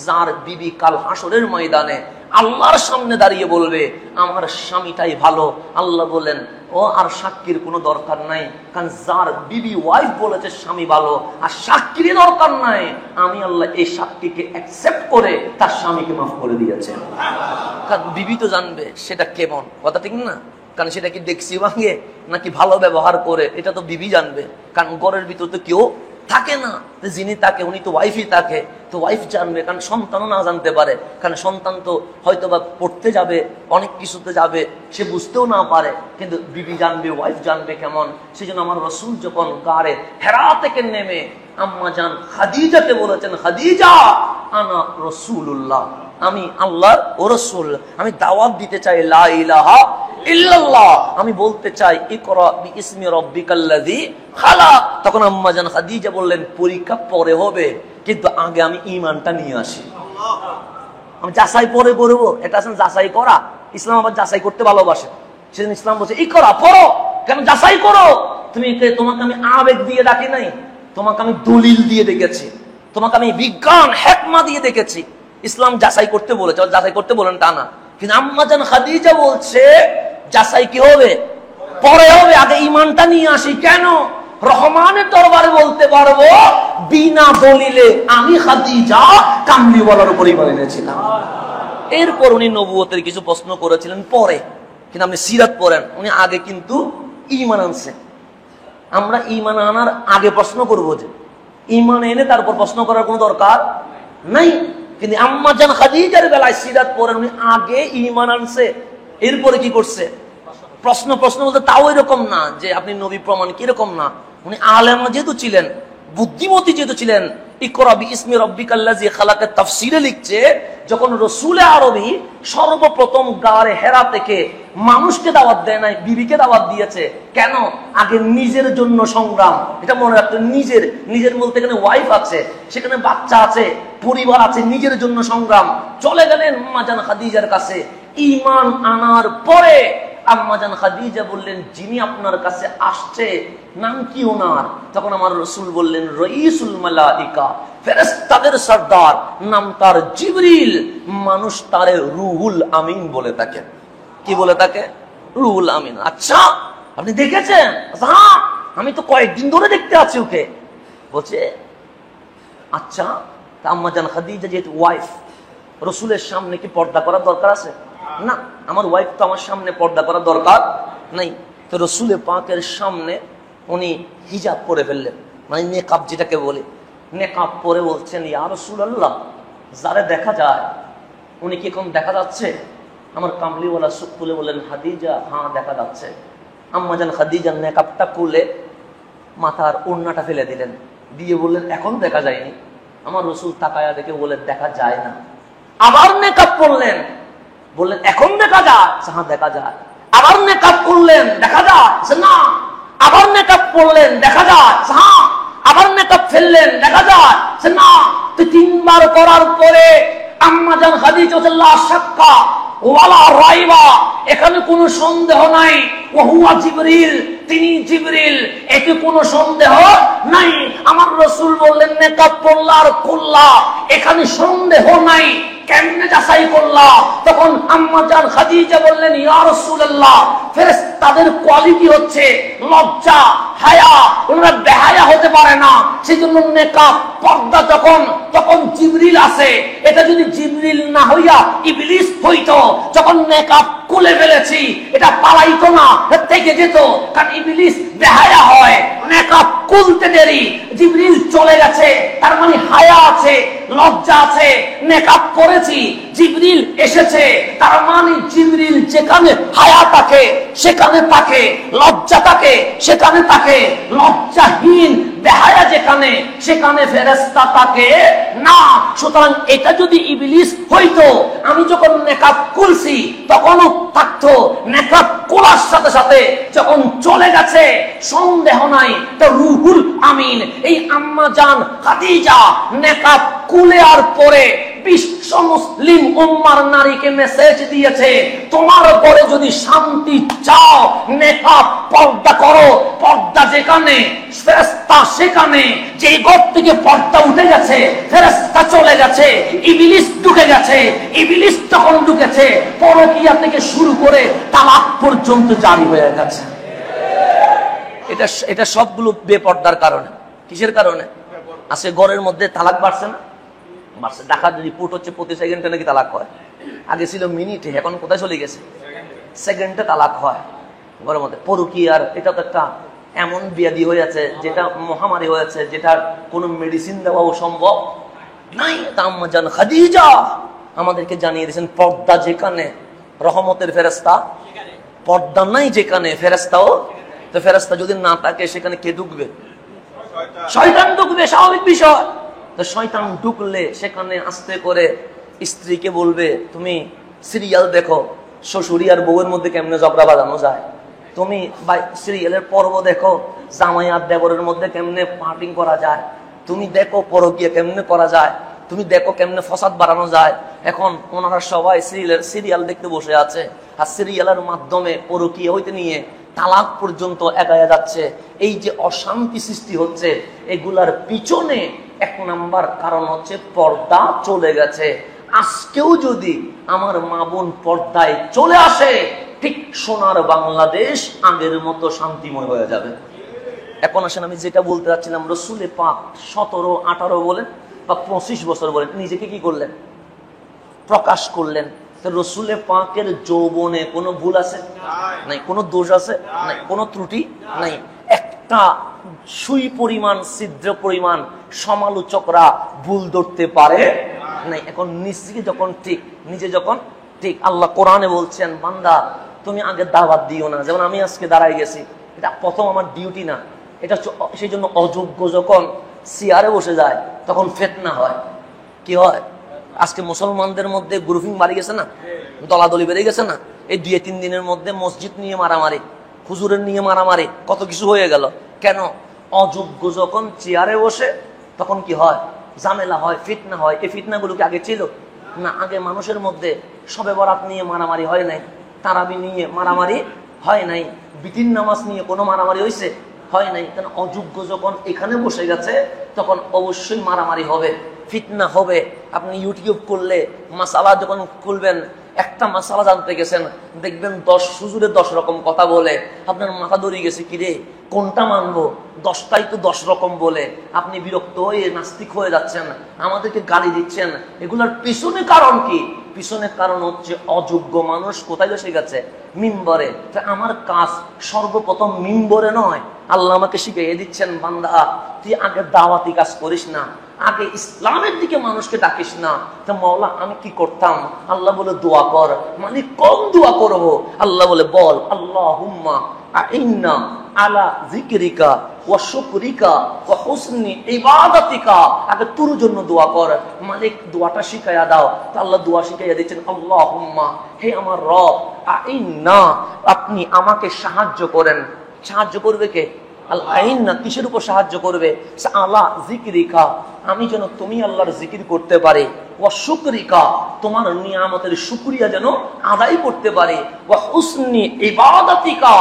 যার বিবি কাল হাসরের ময়দানে আল্লাহর সামনে দাঁড়িয়ে বলবে আমার স্বামীটাই ভালো, আল্লাহ বলেন ও আর সাক্ষীর কোনো দরকার নাই। কারণ যার বিবি ওয়াইফ বলেছে স্বামী ভালো, আর সাক্ষীর দরকার নাই, আমি আল্লাহ এই সাক্ষীকে অ্যাকসেপ্ট করে তার স্বামীকে মাফ করে দিয়েছে। কারণ বিবি তো জানবে সেটা কেমন, কথা ঠিক না? কারণ সেটা কি ডেক্সি ভাঙে নাকি ভালো ব্যবহার করে, এটা তো বিবি জানবে। কারণ ঘরের ভিতর তো কেউ থাকে না, যিনি তাকে উনি তো ওয়াইফই থাকে, তো ওয়াইফ জানবে। কারণ সন্তানও না জানতে পারে, কারণ সন্তান তো হয়তো বা পড়তে যাবে, অনেক কিছুতে যাবে, সে বুঝতেও না পারে, কিন্তু বিবি জানবে, ওয়াইফ জানবে কেমন। সেই জন্য আমার রাসূল যখন গারে হেরা থেকে নেমে আম্মাজান খাদিজাকে বলেছেন, খাদিজা আনা রাসূলুল্লাহ, আমি আল্লাহর ও রাসূল, আমি দাওয়াত দিতে চাই লা ইলাহা ইল্লাল্লাহ, আমি বলতে চাই ইকরা বিইসমি রাব্বিকাল্লাযী খালাক। তখন আম্মাজান খাদিজা বললেন, পরীক্ষা পরে হবে, কিন্তু আগে আমি ঈমানটা নিয়ে আসি। আমি যাচাই পরে করব, এটা আসলে যাচাই করা। ইসলাম আবার যাচাই করতে ভালোবাসে। সেদিন ইসলাম বলছে ইকরা, পড়ো। কেন? যাচাই করো। তোমাকে আমি আবেগ দিয়ে ডাকি নাই, তোমাকে আমি দলিল দিয়ে দেখেছি, তোমাকে আমি বিজ্ঞান হিকমা দিয়ে দেখেছি। ইসলাম যাচাই করতে বলেছে, যাচাই করতে বলেন তা না। কিন্তু আম্মাজান খাদিজা বলছে যাচাই কি হবে? পরে হবে, আগে ঈমানটা নিয়ে আসি। কেন? রহমানের দরবারে বলতে পারবো বিনা দলিলে আমি খাদিজা কামলিওয়ালার উপর ঈমান এনেছিলাম। এরপর উনি নবুয়তের কিছু প্রশ্ন করেছিলেন পরে, কিন্তু আপনি সিরাত পড়েন, উনি আগে কিন্তু ঈমান আনছেন। আমরা ঈমান আনার আগে প্রশ্ন করবো, যে ঈমান এনে তারপর প্রশ্ন করার কোনো দরকার নাই। কিন্তু আম্মাজান খাদিজার বেলায় সিরাত পড়েন, উনি আগে ঈমান আনছে, এরপরে কি করছে? প্রশ্ন বলতে তাও এরকম না যে আপনি নবী প্রমাণ, কিরকম না, উনি আলেমা যেহেতু ছিলেন, বুদ্ধিমতী যেহেতু ছিলেন, ইকরা বিইসমি রাব্বিকাল্লাযী খালাকের তাফসীরে লিখছে, যখন রাসূল আরবী সর্বপ্রথম গারে হেরা থেকে মানুষকে দাওয়াত দেয় নাই, বিবিকে দাওয়াত দিয়েছে। কেন? আগে নিজের জন্য সংগ্রাম। এটা মনে রাখতে, নিজের বলতে এখানে ওয়াইফ আছে, সেখানে বাচ্চা আছে, পরিবার আছে, নিজের জন্য সংগ্রাম। চলে গেলেন আম্মাজান খাদিজার কাছে। ঈমান আনার পরে আম্মাজান খাদিজা বললেন, যিনি আপনার কাছে আসছে নাম কি ওনার? তখন আমার রাসূল বললেন, রাইসুল মালাইকা, ফেরেশতাদের সরদার, নাম তার জিবরিল, মানুষ তারে রুহুল আমিন বলে থাকে। কি বলে থাকে? রুহুল আমিন। আচ্ছা, আপনি দেখেছেন? হ্যাঁ, আমি তো কয়েকদিন ধরে দেখতে আছি ওকে। বলছে আচ্ছা, আম্মাজান খাদিজা যেহেতু ওয়াইফ, রসুলের সামনে কি পর্দা করার দরকার আছে? না, আমার ওয়াইফ তো আমার সামনে পর্দা করার দরকার নাই। তো রসুলের পাকের সামনে উনি হিজাব পরে ফেললেন, মানে নেকাব যেটাকে বলে, নেকাব পরে বলছেন, ইয়া রাসূলুল্লাহ, যারে দেখা যায় উনি কি এখন দেখা যাচ্ছে? আমার কামলিওয়ালা সুখ তুলে বললেন, খাদিজা, হ্যাঁ দেখা যাচ্ছে। আম্মাজান খাদিজা নেকাবটা খুলে মাথার ওড়নাটা ফেলে দিলেন, দিয়ে বললেন, এখন দেখা যায়নি। আমার রসুল তাকায়া দেখে বলে, দেখা যায় না। আবার নেকাব পড়লেন, বললেন, এখন দেখা যায়? হ্যাঁ দেখা যায়। আবার নেকাব করলেন, দেখা যায় না। আবার নেকাব পড়লেন, দেখা যায়। হ্যাঁ। আবার নেকাব ফেললেন, দেখা যায় না। তো তিনবার করার পরে আম্মাজান খাদিজা লা শাক্কা ওয়ালা রাইবা, এখানে কোনো সন্দেহ নাই, ওহুয়া জিবরিল, তিনি জিবরিল, এতে কোনো সন্দেহ নাই। আমার রাসূল বললেন, নেকাব পড়লা আর খুললা, এখানে সন্দেহ নাই, কেমনে যাচাই করলা? তখন আম্মাজান খাদিজা বললেন, ইয়া রাসূলুল্লাহ, ফেরেশতাদের কোয়ালিটি হচ্ছে লজ্জা, হায়া, ওনারা বেহায়া হতে পারে না, সেজন্য নেকাব পর্দা তখন জিবরিল আছে। এটা যদি জিবরিল না হইয়া ইবলিস হইতো, যখন নেকাব খুলে ফেলেছি এটা পালাইতো না, থেকে যেত, কারণ ইবলিস বেহায়া হয়। নেকাব খুলতে দেরি, জিবরিল চলে গেছে, তার মানে হায়া আছে, লজ্জা আছে। নেকাব করেছি, জিবরিল এসেছে, তার মানে জিবরিল যেখানে হায়া থাকে সেখানে থাকে, লজ্জা থাকে সেখানে থাকে, লজ্জাহীন বেহায়া যেখানে সেখানে ফেরেশতা থাকে না। সুতরাং এটা যদি ইবলিস হইতো, আমি যখন নেকাব খুলছি তখনও থাকতো, নেকাব খোলার সাথে সাথে যখন চলে গেছে সন্দেহ নাই, তো রুহুল আমিন এই আম্মাজান খাদিজা নেকাব খুলে আর পরে বিশ্ব মুসলিম উম্মার নারীকে মেসেজ দিয়েছে, তোমার ঘরে যদি শান্তি চাও, নেকাব পর্দা করো। পর্দা যেখানে, ফেরেশতা সেখানে। যে ঘর থেকে পর্দা উঠে গেছে, ফেরেশতা চলে গেছে, ইবলিস ঢুকে গেছে। ইবলিস যখন ঢুকেছে, পরকীয়া থেকে শুরু করে তালাক পর্যন্ত জারি হয়ে গেছে। এটা সবগুলো বেপর্দার কারণে। কিসের কারণে? আজকে ঘরের মধ্যে তালাক বাড়ছে না? বাড়ছে। ঢাকার রিপোর্ট হচ্ছে প্রতি সেকেন্ডে নাকি তালাক হয়। আগে ছিল মিনিটে, এখন কোথায় চলে গেছে? সেকেন্ডে তালাক হয় ঘরের মধ্যে। পরকীয়ার এটা তো একটা এমন ব্যাধি হয়েছে, যেটা মহামারী হয়েছে, যেটার কোনো মেডিসিন দেওয়াও সম্ভব নাই। আম্মাজান খাদিজা আমাদেরকে জানিয়ে দিয়েছেন, পর্দা যেখানে রহমতের ফেরেশতা, পর্দা নাই যেখানে ফেরেশতাও। তো ফেরেশতা যদি না থাকে সেখানে কে ঢুকবে? শয়তান ঢুকবে, স্বাভাবিক বিষয়। তো শয়তান ঢুকলে সেখানে আস্তে করে স্ত্রীকে বলবে, তুমি সিরিয়াল দেখো, শ্বশুরি আর বউয়ের মধ্যে কেমনে ঝগড়া বাঁধানো যায়। তুমি সিরিয়ালের পর্ব দেখো, জামাই আর দেবরের মধ্যে কেমনে পার্টিং করা যায়। তুমি দেখো পরকীয়া কেমনে করা যায়, তুমি দেখো কেমনে ফসাদ বাড়ানো যায়। এখন ওনারা সবাই সিরিয়াল দেখতে বসে আছে, আর সিরিয়ালের মাধ্যমে পরকীয়া হইতে নিয়ে তালাক পর্যন্ত এগিয়ে যাচ্ছে। এই যে অশান্তি সৃষ্টি হচ্ছে, এগুলার পিছনে এক নাম্বার কারণ হচ্ছে পর্দা চলে গেছে। আজকেও যদি আমার মা বোন পর্দায় চলে আসে, ঠিক সোনার বাংলাদেশ আগের মতো শান্তিময় হয়ে যাবে। এখন আসেন, আমি যেটা বলতে চাচ্ছিলাম, রসুলে পাক 17, 18 বলেন বা 25 বছর বলেন, নিজেকে কি করলেন? প্রকাশ করলেন। রসুলে পাকের যৌবনে কোনো ভুল আছে? নাই। কোনো দোষ আছে? নাই। কোনো ত্রুটি নাই। একটা সুই পরিমাণ, ছিদ্র পরিমাণ সমালোচকরা ভুল ধরতে পারে নাই। এখন নিজে যখন ঠিক, নিজে যখন ঠিক, আল্লাহ কোরআনে বলছেন, বান্দা তুমি আগে দাওয়াত দিও না। যেমন আমি আজকে দাঁড়াই গেছি, এটা প্রথম আমার ডিউটি না, এটা সেই জন্য অযোগ্য যখন চেয়ারে বসে যায় তখন ফিতনা হয়। কি হয়? আজকে মুসলমানদের মধ্যে গ্রুপিং বাড়ি গেছে না, দলাদলি বেড়ে গেছে না। এই 2-3 দিনের মধ্যে মসজিদ নিয়ে মারামারি, হুজুরের নিয়ে মারামারি, কত কিছু হয়ে গেল। কেন? অযোগ্য যখন চেয়ারে বসে তখন কি হয়? ঝামেলা হয়, ফিতনা হয়। এই ফিতনাগুলো কি আগে ছিল না? আগে মানুষের মধ্যে শবে বরাত নিয়ে মারামারি হয় নাই, তারাবি নিয়ে মারামারি হয় নাই, বিতির নামাজ নিয়ে কোনো মারামারি হয়েছে, হয় নাই। কারণ অযোগ্য যখন এখানে বসে গেছে তখন অবশ্যই মারামারি হবে, ফিতনা হবে। আপনি ইউটিউব করলে মাসালা যখন খুলবেন, একটা মাসালা জানতে গেছেন, দেখবেন 10 হুজুরে 10 রকম কথা বলে, আপনার মাথা দড়িয়ে গেছে, কিরে কোনটা মানবো, 10টাই তো 10 রকম বলে। আপনি বিরক্ত হয়ে নাস্তিক হয়ে যাচ্ছেন, আমাদেরকে গালি দিচ্ছেন। এগুলোর পিছনে কারণ কি? পিছনে কারণ হচ্ছে অযোগ্য মানুষ কোথায় বসে গেছে? মিম্বরে। আমার কাজ সর্বপ্রথম মিম্বরে নয়। আল্লাহ আমাকে শিখিয়ে দিচ্ছেন, বান্দা তুই আগে দাওয়াতি কাজ করিস না, আগে ইসলামের দিকে মানুষকে ডাকিস না। তো মাওলা আমি কি করতাম? আল্লাহ বলে দোয়া কর। মানে কম দোয়া করবো? আল্লাহ বলে বল আল্লাহুম্মা আইন্না আলা যিকরিকা ওয়া শুকরিকা ওয়া হুসনি ইবাদাতিকা। আগে তোর জন্য দোয়া কর, মালিক দোয়াটা শিখাইয়া দাও। তো আল্লাহ দোয়া শিখাইয়া দিচ্ছেন, আল্লাহুম্মা, হে আমার রব, আইন্না, আপনি আমাকে সাহায্য করেন। সাহায্য করবে কে? আল্লাহ। আইন্না কিসের উপর সাহায্য করবে? আলা যিকরিকা, আমি যেন তুমি আল্লাহর জিকির করতে পারি, ওয়া শুকরিকা, তোমার নিয়ামতের শুকরিয়া যেন আদায় করতে পারি, ওয়া হুসনি ইবাদাতিকা,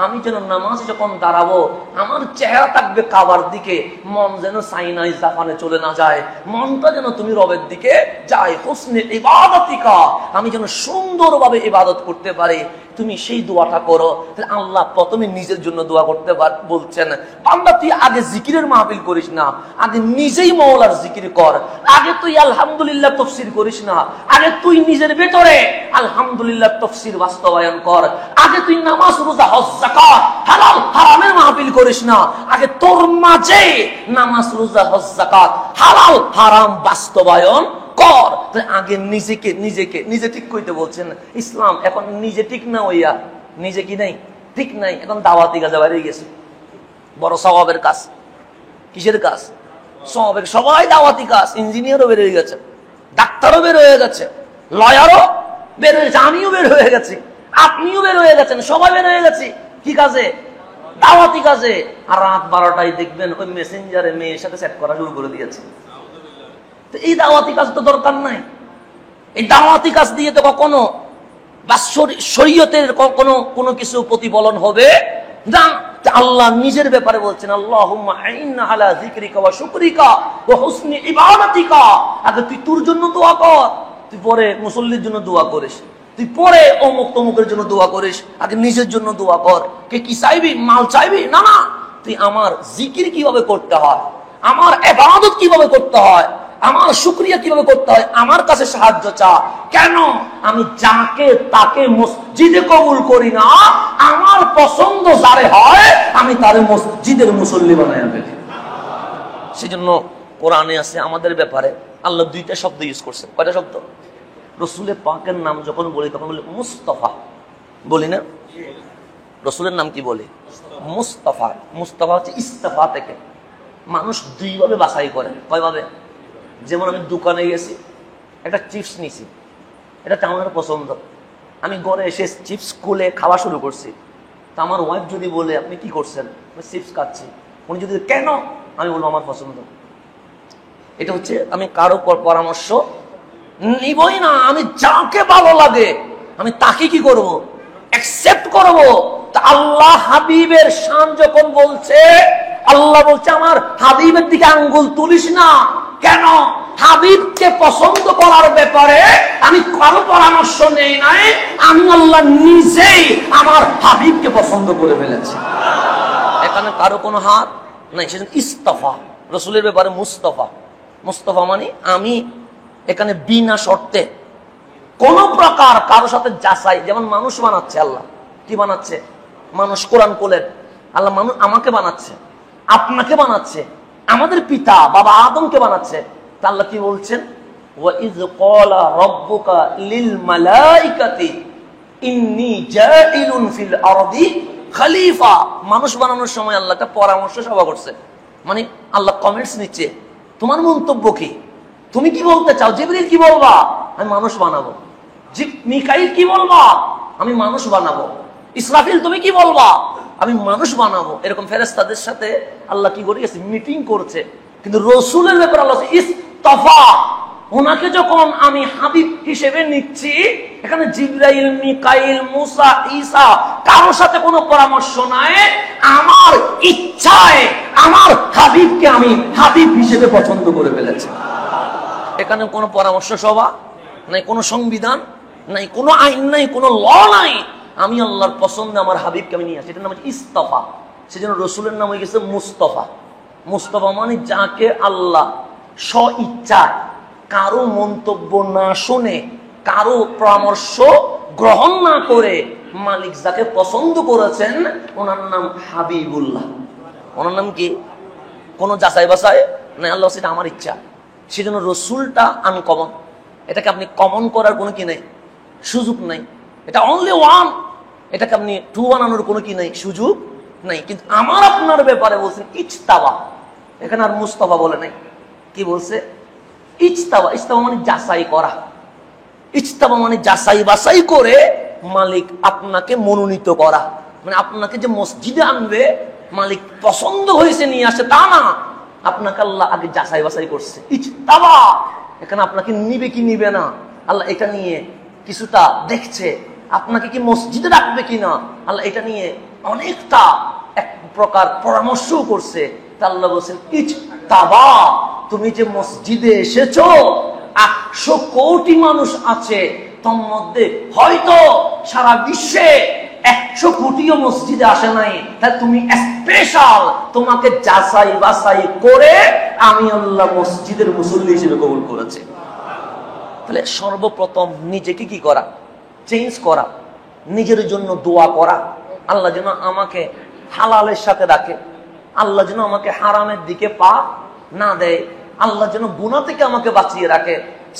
আমি যেন নামাজে যখন দাঁড়াবো আমার চেহারা থাকবে কাবার দিকে, মন যেন চাইনাই জাপানে চলে না যায়, মনটা যেন তুমি রবের দিকে যায়। হুসনি ইবাদাতিকা, আমি যেন সুন্দরভাবে ইবাদত করতে পারি। তুমি সেই দোয়াটা করো। তাহলে আল্লাহ প্রথমে নিজের জন্য দোয়া করতে বলছেন, বান্দা তুই আগে জিকিরের মাহফিল করিস না, আগে নিজেই মওলার জিকির কর। আগে তুই আলহামদুলিল্লাহ তাফসীর করিস না, আগে তুই নিজের ভেতরে আলহামদুলিল্লাহ তাফসীর বাস্তবায়ন কর। আগে তুই নামাজ, রোজা, হজ, যাকাত, হালাল হারামের মাহফিল করিস না, আগে তোর মাঝে নামাজ, রোজা, হজ, যাকাত, হালাল হারাম বাস্তবায়ন কর। আগে নিজেকে নিজেকে নিজে ঠিক করতে বলছেন ইসলাম। এখন নিজে ঠিক না হইয়া, নিজে কি নাই, ঠিক নাই, এখন দাওয়াতি কাজে বাইরে গেছে। বড় সওয়াবের কাজ। কিসের কাজ? সওয়াবের। সবাই দাওয়াতি কাজ। ইঞ্জিনিয়ারও বের হয়ে গেছে, ডাক্তারও বের হয়ে গেছে, লয়ারও বের হয়ে গেছে, আমিও বের হয়ে গেছি, আপনিও বের হয়ে গেছেন, সবাই বের হয়ে গেছি। কি কাজে? দাওয়াতি কাজে। আর রাত 12টায় দেখবেন ওই মেসেঞ্জারে মেয়ের সাথে চ্যাট করা শুরু করে দিয়েছে। এই দাওয়াতি কাজ তো দরকার নাই। এই দাওয়াতি কাজ দিয়ে তো কখনো বা শরীয়তের কোনো কিছু প্রতিফলন হবে না। আল্লাহ নিজের ব্যাপারে বলছেন, আল্লাহুম্মা আইন্না আলা যিকরিকা ওয়া শুকরিকা ওয়া হুসনি ইবাদাতিকা। আগে তুই তোর জন্য দোয়া কর, তুই পরে মুসল্লির জন্য দোয়া করিস, তুই পরে অমুক তমুকের জন্য দোয়া করিস, আগে নিজের জন্য দোয়া কর। কে কি চাইবি? মাল চাইবি? না না, তুই আমার জিকির কিভাবে করতে হয়, আমার ইবাদত কিভাবে করতে হয়, আমার শুকরিয়া কিভাবে করতে হয়, আমার কাছে সাহায্য চা। কেন? আমি যাকে তাকে মসজিদে কবুল করি না, আমার পছন্দ যারে হয় আমি তারে মসজিদের মুসল্লি বানায় ফেলি। সেজন্য কোরআনে আছে আমাদের ব্যাপারে আল্লাহ 2টা শব্দ ইউজ করছেন। কয়টা শব্দ? রসুলের পাকের নাম যখন বলি তখন বলি মুস্তাফা, বলি না? রসুলের নাম কি বলি? মুস্তাফা। মুস্তাফা হচ্ছে ইস্তাফা থেকে। মানুষ 2 ভাবে বাছাই করে। কয়ভাবে? যেমন আমি দোকানে গেছি, একটা চিপস নিছি, এটা আমার পছন্দ, আমি ঘরে এসে চিপস খুলে খাওয়া শুরু করছি। তা আমার ওয়াইফ যদি বলে আপনি কি করছেন? চিপস খাচ্ছি। উনি যদি কেন? আমি বলবো আমার পছন্দ। এটা হচ্ছে আমি কারো পরামর্শ নিবই না। আমি যাকে ভালো লাগে আমি তাকে কি করব? অ্যাকসেপ্ট করব। তা আল্লাহ হাবিবের শান যখন বলছে, আল্লাহ বলছে আমার হাবিবের দিকে আঙ্গুল তুলিস না। কেন? হাবিবকে পছন্দ করার ব্যাপারে আমি কারো পরামর্শ নেই নাই, আমি আল্লাহ নিজেই আমার হাবিবকে পছন্দ করে ফেলেছি। এখানে কারো কোনো হাত নাই। সেজন্য ইস্তাফা। রসুলের ব্যাপারে মুস্তাফা। মুস্তাফা মানে আমি এখানে বিনা শর্তে কোন প্রকার কারো সাথে যাচাই। যেমন মানুষ বানাচ্ছে আল্লাহ, কি বানাচ্ছে? মানুষ কোরআন কোলের আল্লাহ মানুষ আমাকে বানাচ্ছে, আপনাকে বানাচ্ছে, আমাদের পিতা বাবা আদমকে বানাচ্ছে। তা আল্লাহ কি বলছেন? ওয়া ইয ক্বালা রাব্বুকা লিল মালাইকাতি ইন্নী জাইলুন ফিল আরদি খলিফা। মানুষ বানানোর সময় আল্লাহ একটা পরামর্শ সভা করছে। মানে আল্লাহ কমেন্টস নিচ্ছে, তোমার মন্তব্য কি, তুমি কি বলতে চাও? জিবরিল কি বলবা? আমি মানুষ বানাবো। মিকাইল কি বলবা? আমি মানুষ বানাবো। ইসরাফিল তুমি কি বলবা? আমি মানুষ বানাবো। এরকম ফেরেশতাদের সাথে আল্লাহ কি করে গেছে? মিটিং করছে। কিন্তু রসুলের ব্যাপারে আল্লাহ ইস্তাফা, ওনাকে যখন আমি হাবিব হিসেবে নিচ্ছি, এখানে জিবরাইল, মিকাইল, মুসা, ঈসা কারোর সাথে কোনো পরামর্শ নাই, আমার ইচ্ছায় আমার হাবিবকে আমি হাবিব হিসেবে পছন্দ করে ফেলেছি। এখানে কোনো পরামর্শ সভা নাই, কোনো সংবিধান নাই, কোনো আইন নাই, কোনো ল নাই। আমি আল্লাহর পছন্দে আমার হাবিবকে আমি নিয়ে আসি। এটার নাম হচ্ছে ইস্তফা। সেজন্য রসুলের নাম হয়ে গেছে মুস্তফা। মুস্তফা মানে যাকে আল্লাহ স্ব ইচ্ছায়, কারো মন্তব্য না শুনে, কারো পরামর্শ গ্রহণ না করে মালিক যাকে পছন্দ করেছেন, ওনার নাম হাবিবুল্লাহ। ওনার নাম কি? কোন যাচাই বাছাই না, আল্লাহ সেটা আমার ইচ্ছা। সেজন্য রসুলটা আনকমন, এটাকে আপনি কমন করার কোনো কি নেই, সুযোগ নাই। এটা অনলি ওয়ান, এটাকে আপনি টু বানানোর কোনো কি নেই, সুযোগ নাই। কিন্তু আমার আপনার ব্যাপারে বলছেন ইজতাবা। এখানে আর মুস্তাফা বলে নাই, কি বলছে? ইজতাবা। ইজতাবা মানে যাচাই করা। ইজতাবা মানে যাচাই বাছাই করে মালিক আপনাকে মনোনীত করা। মানে আপনাকে যে মসজিদে আনবে, মালিক পছন্দ হয়েছে নিয়ে আসে তা না, আপনাকে আল্লাহ আগে যাচাই বাছাই করছে। ইজতাবা। এখানে আপনাকে নিবে কি নিবে না, আল্লাহ এটা নিয়ে কিছুটা দেখছে। আপনাকে কি মসজিদে রাখবে কিনা, আল্লাহ এটা নিয়ে অনেকটা এক প্রকার পরামর্শও করছে। তা আল্লাহ বলছেন ইজতাবা। তুমি যে মসজিদে এসেছো, 800 কোটি মানুষ আছে, তোর মধ্যে হয়তো সারা বিশ্বে 100 কোটিও মসজিদে আসে নাই, তাহলে তুমি স্পেশাল, তোমাকে যাচাই বাছাই করে আমি আল্লাহ মসজিদের মুসল্লি হিসেবে কবুল করেছি। তাহলে সর্বপ্রথম নিজেকে কি করা, চেঞ্জ করা, নিজের জন্য দোয়া করা, আল্লাহ যেন আমাকে হালালের সাথে রাখে, আল্লাহ যেন আমাকে হারামের দিকে পা না দেয়, আল্লাহ যেন গুনাহ থেকে আমাকে বাঁচিয়ে রাখে,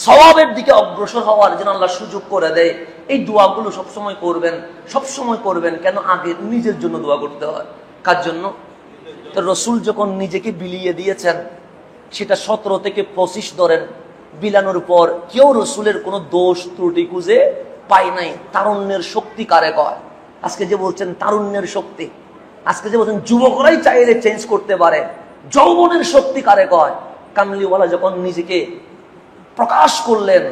সওয়াবের দিকে অগ্রসর হওয়ার যেন আল্লাহ সুযোগ করে দেয়। এই দোয়াগুলো সবসময় করবেন, সবসময় করবেন। কেন? আগে নিজের জন্য দোয়া করতে হয়। কার জন্য? তো রসুল যখন নিজেকে বিলিয়ে দিয়েছেন, সেটা 17 থেকে 25 ধরেন, বিলানোর পর কেউ রসুলের কোনো দোষ ত্রুটি খুঁজে পায় নাই। তারুণ্যের শক্তি কারে কয়? আজকে যে বলছেন তারুণ্যের শক্তি, আজকে যে বলছেন যুবকরাই চাইলে চেঞ্জ করতে পারে, যৌবনের শক্তি কারে কয়? কামলিওয়ালা যখন নিজেকে প্রকাশ করলেন,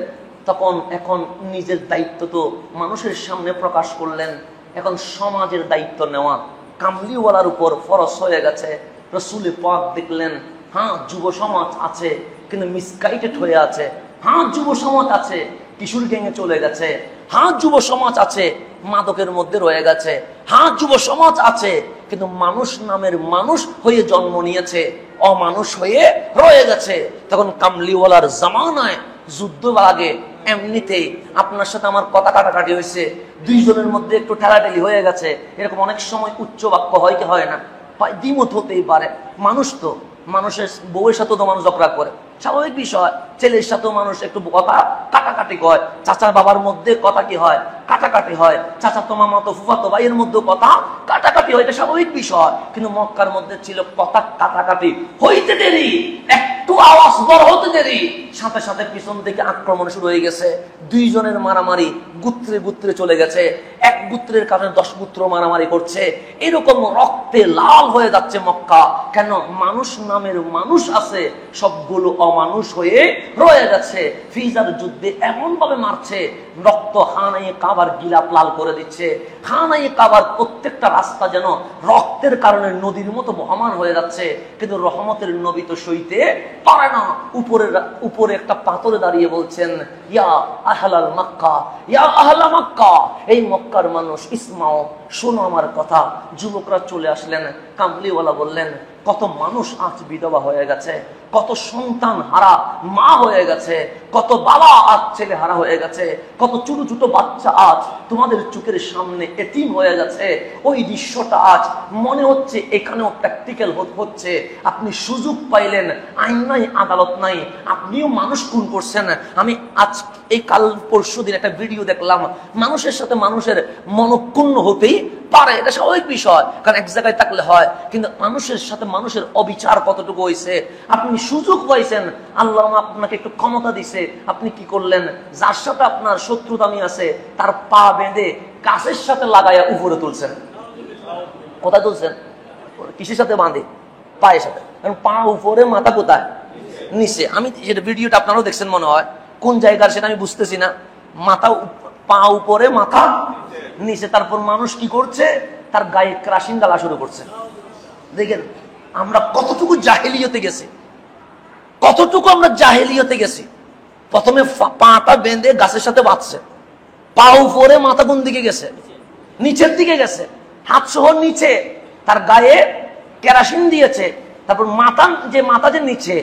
তখন এখন নিজের দায়িত্ব তো মানুষের সামনে প্রকাশ করলেন, এখন সমাজের দায়িত্ব নেওয়া কামলিওয়ালার উপর ফরজ হয়ে গেছে। রসুল পাক দেখলেন, হ্যাঁ যুব সমাজ আছে কিন্তু মিসগাইডেড হয়ে আছে, হ্যাঁ যুব সমাজ আছে কিশোর গ্যাংয়ে চলে গেছে, হ্যাঁ যুব সমাজ আছে মাদকের মধ্যে রয়ে গেছে, হ্যাঁ যুব সমাজ আছে কিন্তু মানুষ নামের মানুষ হয়ে জন্ম নিয়েছে, অমানুষ হয়ে রয়ে গেছে। তখন কামলিওয়ালার জামানায় যুদ্ধ লাগে, এমনিতেই আপনার সাথে আমার কথা কাটাকাটি হয়েছে, দুইজনের মধ্যে একটু ঠেলাঠেলি হয়ে গেছে, এরকম অনেক সময় উচ্চ বাক্য হয় কি হয় না? হয়, দ্বিমত হতেই পারে। মানুষ তো, মানুষের বউয়ের সাথেও তো মানুষ ঝগড়া করে, স্বাভাবিক বিষয়। ছেলের সাথেও মানুষ একটু কথা কাটাকাটি হয়, চাচার বাবার মধ্যে কথা কি হয়, কাটাকাটি হয়, চাচা তো মামা তো ফুফা তো ভাইয়ের মধ্যে কথা কাটাকাটি হয়, এটা স্বাভাবিক বিষয়। কিন্তু মক্কার মধ্যে ছিল কথা কাটাকাটি হইতে দেরি, একটু আওয়াজ বড় হতে দেরি, সাথে সাথে পিছন থেকে আক্রমণ শুরু হয়ে গেছে, দুইজনের মারামারি গুত্রে গুত্রে চলে গেছে, এক গুত্রের কারণে 10 গুত্র মারামারি করছে, এরকম রক্তে লাল হয়ে যাচ্ছে মক্কা। কেন? মানুষ নামের মানুষ আছে, সবগুলো অমানুষ হয়ে রয়ে গেছে। ফিজার যুদ্ধে এমন ভাবে মারছে, রক্ত খানায়ে কাবার গিলাপ লাল করে দিচ্ছে, খানায়ে কাবার প্রত্যেকটা রাস্তা যেন রক্তের কারণে নদীর মতো বহমান হয়ে যাচ্ছে। কিন্তু রহমতের নবী তো সইতে পারে না, উপরে একটা পাথরে দাঁড়িয়ে বলছেন, ইয়া আহলাল মক্কা, ইয়া আহলা মক্কা, এই মক্কার মানুষ ইসমাও, শোনো আমার কথা। যুবকরা চলে আসলেন, কামলিওয়ালা বললেন, কত মানুষ আজ বিধবা হয়ে গেছে, কত সন্তান হারা মা হয়ে গেছে, কত বাবা আজ ছেলে হারা হয়ে গেছে, কত ছোট ছোট বাচ্চা আজ তোমাদের চোখের সামনে এতিম হয়ে গেছে। ওই দৃশ্যটা আজ মনে হচ্ছে এখানেও প্র্যাকটিক্যাল হচ্ছে। আপনি সুযোগ পাইলেন, আইন নাই, আদালত নাই, আপনিও মানুষ খুন করছেন। আমি আজ এই কাল পরশু দিন একটা ভিডিও দেখলাম, মানুষের সাথে মানুষের মনক্ষুণ্ণ হতেই পারে, এটা স্বাভাবিক বিষয়, কারণ এক জায়গায় থাকলে হয়। কিন্তু মানুষের সাথে মানুষের অবিচার কতটুকু হয়েছে, আপনি সুযোগ পাইছেন, আল্লাহ আপনাকে একটু ক্ষমতা দিছে, আপনি কি করলেন? যার সাথে আপনার শত্রুতামি আছে তার পা বেঁধে গাছের সাথে লাগাইয়া উপরে তুলছেন। কোথায় তুলছেন? কিসের সাথে বাঁধে? পায়ের সাথে। কারণ পা উপরে, মাথা কোথায়? নিচে। আমি যেটা ভিডিওটা আপনারাও দেখছেন মনে হয়, কোন জায়গার সেটা আমি বুঝতেছি না। মাথা পা উপরে, মাথা নিচে। তারপর মানুষ কি করছে, তার গায়ে ক্রাশিং গালা শুরু করছে। দেখেন আমরা কতটুকু জাহেলিয়তে গেছি, কতটুকু আমরা জাহেলিয়তে গেছি। প্রথমে পাটা বেঁধে গাছের সাথে বাঁধছে, পা উপরে, মাথা কোন দিকে গেছে, নিচের দিকে গেছে, হাত সহ নিচে, তার গায়ে কেরাসিন দিয়েছে। তারপর মাথা যে নিচে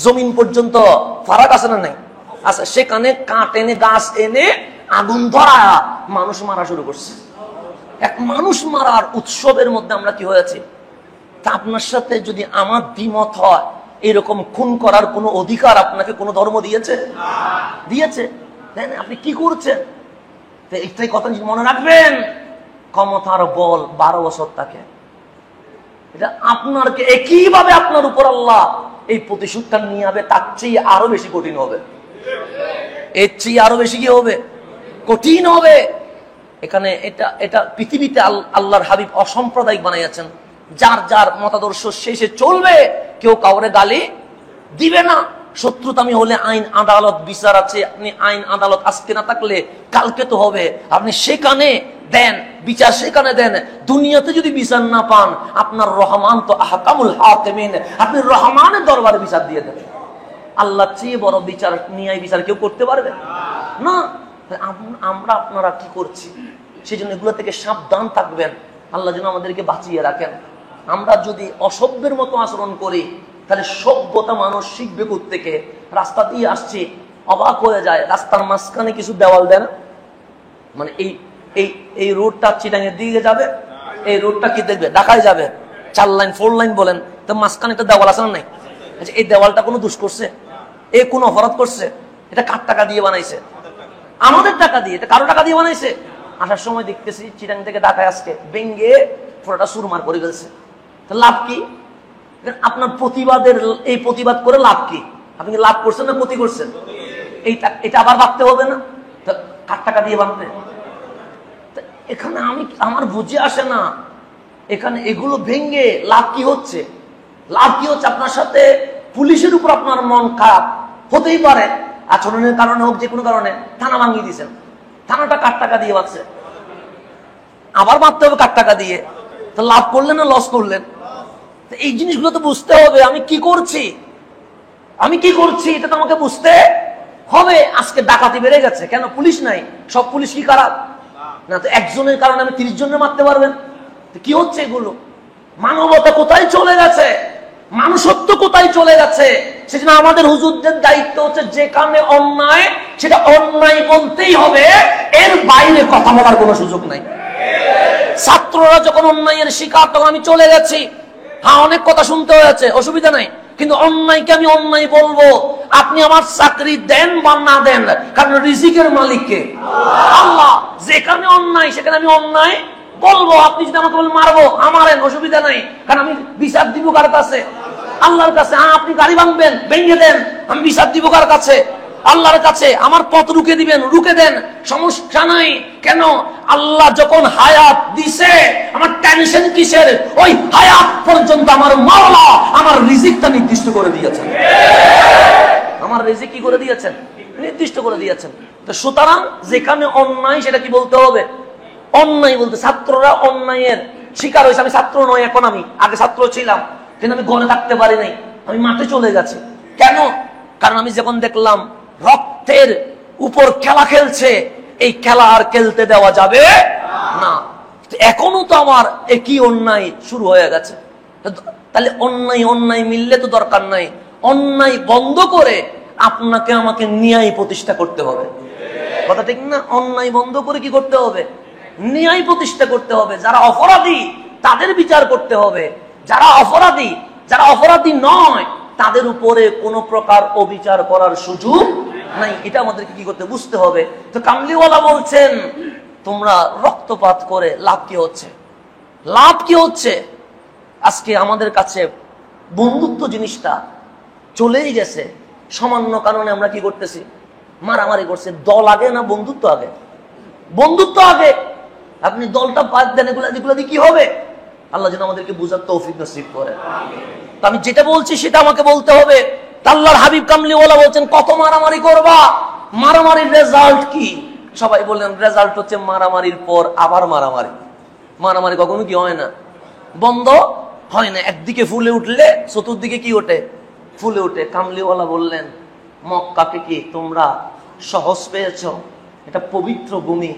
জমিন পর্যন্ত ফারাক আছে না নাই, আচ্ছা সেখানে কাঠ এনে, গাছ এনে আগুন ধরা মানুষ মারা শুরু করছে। এক মানুষ মারার উৎসবের মধ্যে আমরা কি হয়েছে। তা আপনার সাথে যদি আমার দ্বিমত হয়, এরকম খুন করার কোনো অধিকার আপনাকে কোনো ধর্ম দিয়েছে? দিয়েছে? আপনি কি করছেন? একটাই কথা মনে রাখবেন, ক্ষমতার বল 12 বছর থাকে। এটা আপনার একইভাবে আপনার উপর আল্লাহ এই প্রতিশোধটা নিয়ে হবে, তার চেয়ে আরো বেশি কঠিন হবে, এর চেয়ে আরো বেশি কি হবে, কঠিন হবে। এখানে এটা পৃথিবীতে আল্লাহর হাবিব অসাম্প্রদায়িক বানাইয়াছেন। যার যার মতাদর্শ শেষে চলবে, কেউ কাউরে গালি দিবে না। শত্রুতামি হলে আইন আদালত বিচার আছে, আপনি আইন আদালত আজকে না থাকলে কালকে তো হবে, আপনি সেখানে দেন বিচার, সেখানে দেন। দুনিয়াতে যদি বিচার না পান, আপনার রহমান তো আহকামুল হাকিমিন, আপনি রহমানের দরবারে বিচার দিয়ে দেবেন। আল্লাহ চেয়ে বড় বিচার নিয়ে বিচার কেউ করতে পারবে না। আমরা আপনারা কি করছি, সেই জন্য এগুলো থেকে সাবধান থাকবেন। আল্লাহ যেন আমাদেরকে বাঁচিয়ে রাখেন। আমরা যদি অসভ্যের মতো আচরণ করি, তাহলে সভ্যতা মানুষ শিখবে কোত্থেকে? রাস্তা দিয়ে আসছি, অবাক হয়ে যায়, রাস্তার মাঝখানে কিছু দেওয়াল দেন, মানে এই রোডটা চিটাঙের দিকে যাবে, এই রোডটা কি দেখবে, ঢাকায় যাবে, 4 লাইন 4 লাইন বলেন, তো মাঝখানে একটা দেওয়াল আছে না নাই? আচ্ছা এই দেওয়ালটা কোনো দোষ করছে? এ কোন অপরাধ করছে? এটা কার টাকা দিয়ে বানাইছে? আমাদের টাকা দিয়ে। এটা কারো টাকা দিয়ে বানাইছে? আসার সময় দেখতেছি চিটাং থেকে ঢাকায় আজকে ভেঙ্গে পুরোটা সুরমার করে ফেলছে। লাভ কি আপনার? এই প্রতিবাদ করে লাভ কি? আপনি লাভ করছেন না ক্ষতি করছেন? এটা আবার ভাবতে হবে না? কার টাকা দিয়ে বানবে? এখানে আমার বুঝে আসে না, এখানে এগুলো ভেঙ্গে লাভ কি হচ্ছে? লাভ কি হচ্ছে? আপনার সাথে পুলিশের উপর আপনার মন খারাপ হতেই পারে, আচরণের কারণে হোক, যে কোনো কারণে থানা ভাঙিয়ে দিয়েছেন। থানাটা কার টাকা দিয়ে বাঁচছে? আবার মারতে হবে কার টাকা দিয়ে? তো লাভ করলেন না লস করলেন? এই জিনিসগুলো তো বুঝতে হবে। আমি কি করছি, এটা তো আমাকে বুঝতে হবে। আজকে ডাকাতি বেড়ে গেছে, কেন? পুলিশ নাই। সব পুলিশ কি খারাপ না? তো একজনের কারণে আমি 30 জনের মারতে পারবেন? কি হচ্ছে এগুলো? মানবতা কোথায় চলে গেছে? মানুষত্ব কোথায় চলে গেছে? সেজন্য আমাদের হুজুরদের দায়িত্ব হচ্ছে, যেখানে অন্যায় সেটা অন্যায় বলতেই হবে, এর বাইরে কথা বলার কোনো সুযোগ নাই। ছাত্ররা যখন অন্যায়ের শিকার, তখন আমি চলে গেছি, হ্যাঁ অনেক কথা শুনতে হয়েছে, অসুবিধা নাই, কিন্তু অন্যায়কে আমি অন্যায় বলবো। আপনি আমার চাকরি দেন বা না দেন, কারণ রিজিকের মালিককে আল্লাহ। যেখানে অন্যায় সেখানে আমি অন্যায় বলবো। আপনি যদি আমাকে বলেন মারবো, আমারেন, অসুবিধা নাই, কারণ আমি বিচার দিব কার কাছে? আল্লাহর কাছে। আপনি গাড়ি ভাঙবেন, ভেঙে দেন, আমি বিচার দিব কার কাছে? আল্লাহর কাছে। আমার পথ রুখে দিবেন, রুখে দেন, সমস্যা নাই। কেন? আল্লাহ যখন হায়াত দিছে, আমার টেনশন কিসের? ওই হায়াত পর্যন্ত আমার মাওলা আমার রিজিকটা নির্দিষ্ট করে দিয়েছেন। আমার রিজিক কি করে দিয়েছেন? নির্দিষ্ট করে দিয়েছেন। তো সুতরাং যেখানে অন্যায়, সেটা কি বলতে হবে? অন্যায় বলতে। ছাত্ররা অন্যায়ের শিকার হয়েছে। আমি ছাত্র নয় এখন, আমি আগে ছাত্র ছিলাম, কিন্তু আমি ঘরে থাকতে পারি নাই, আমি মাঠে চলে গেছি। কেন? কারণ আমি যখন দেখলাম রক্তের উপর খেলা খেলছে, এই খেলা আর খেলতে দেওয়া যাবে না। এখনো তো আমার একই অন্যায় শুরু হয়ে গেছে। তাহলে অন্যায় মিললে তো দরকার নাই। অন্যায় বন্ধ করে আপনাকে আমাকে ন্যায় প্রতিষ্ঠা করতে হবে। কথা ঠিক না? অন্যায় বন্ধ করে কি করতে হবে? ন্যায় প্রতিষ্ঠা করতে হবে। যারা অপরাধী তাদের বিচার করতে হবে। যারা অপরাধী নয়, তাদের উপরে কোনো প্রকার অবিচার করার সুযোগ নাই। এটা আমাদেরকে কি করতে বুঝতে হবে। তো কামলিওয়ালা বলছেন, তোমরা রক্তপাত করে লাভ কি হচ্ছে? লাভ কি হচ্ছে? আজকে আমাদের কাছে বন্ধুত্ব জিনিসটা চলেই গেছে। সামান্য কারণে আমরা কি করতেছি? মারামারি করছে। দল আগে না বন্ধুত্ব আগে? বন্ধুত্ব আগে। আপনি দলটা বাদ দেন, এগুলো দিয়ে কি হবে? আল্লাহ যেন আমাদেরকে বুঝার তৌফিক নসিব করে। আমি যেটা বলছি সেটা আমাকে বলতে হবে। আল্লাহর হাবিব কামলিওয়ালা বলছেন কত মারামারি করবা, মারামারির রেজাল্ট কি? সবাই বললেন রেজাল্ট হচ্ছে মারামারির পর আবার মারামারি। মারামারি কখনো কি হয় না, বন্ধ হয় না। একদিকে ফুলে উঠলে চতুর্দিকে কি ওঠে, ফুলে ওঠে। কামলিওয়ালা বললেন মক্কাকে কি তোমরা সহজ পেয়েছ? এটা পবিত্র ভূমি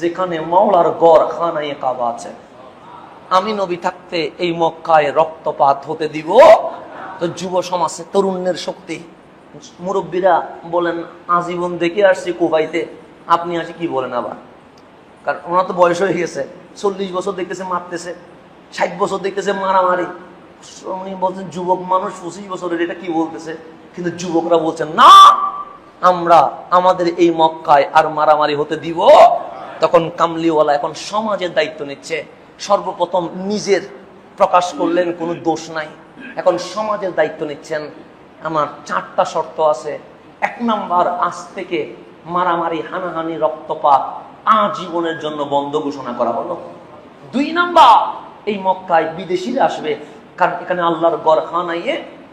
যেখানে মাওলার গড় খানায়ে কাবা আছে। আমি নবী থাকতে এই মক্কায় রক্তপাত হতে দিব? তো যুব সমাজে তরুণের শক্তি, মুরব্বীরা বলেন আজীবন দেখে আসছি কুবাইতে, আপনি আসি কি বলেন আবার? কারণ ওনার তো বয়স হয়ে গেছে, 40 বছর দেখতেছে মারতেছে, 60 বছর দেখতেছে মারামারি। উনি বলছেন যুবক মানুষ 25 বছরের, এটা কি বলতেছে? কিন্তু যুবকরা বলছেন না, আমরা আমাদের এই মক্কায় আর মারামারি হতে দিব। তখন কামলিওয়ালা এখন সমাজের দায়িত্ব নিচ্ছে। সর্বপ্রথম নিজের প্রকাশ করলেন, কোনো দোষ নাই, এখন সমাজের দায়িত্ব নিচ্ছেন। আমার 4টা শর্ত আছে। 1 নাম্বার, আজ থেকে মারামারি, হানাহানি, রক্তপাত আজীবনের জন্য বন্ধ ঘোষণা করা হলো। 2 নাম্বার, এই মক্কায় বিদেশিরা আসবে, কারণ এখানে আল্লাহর গড় খানায়ে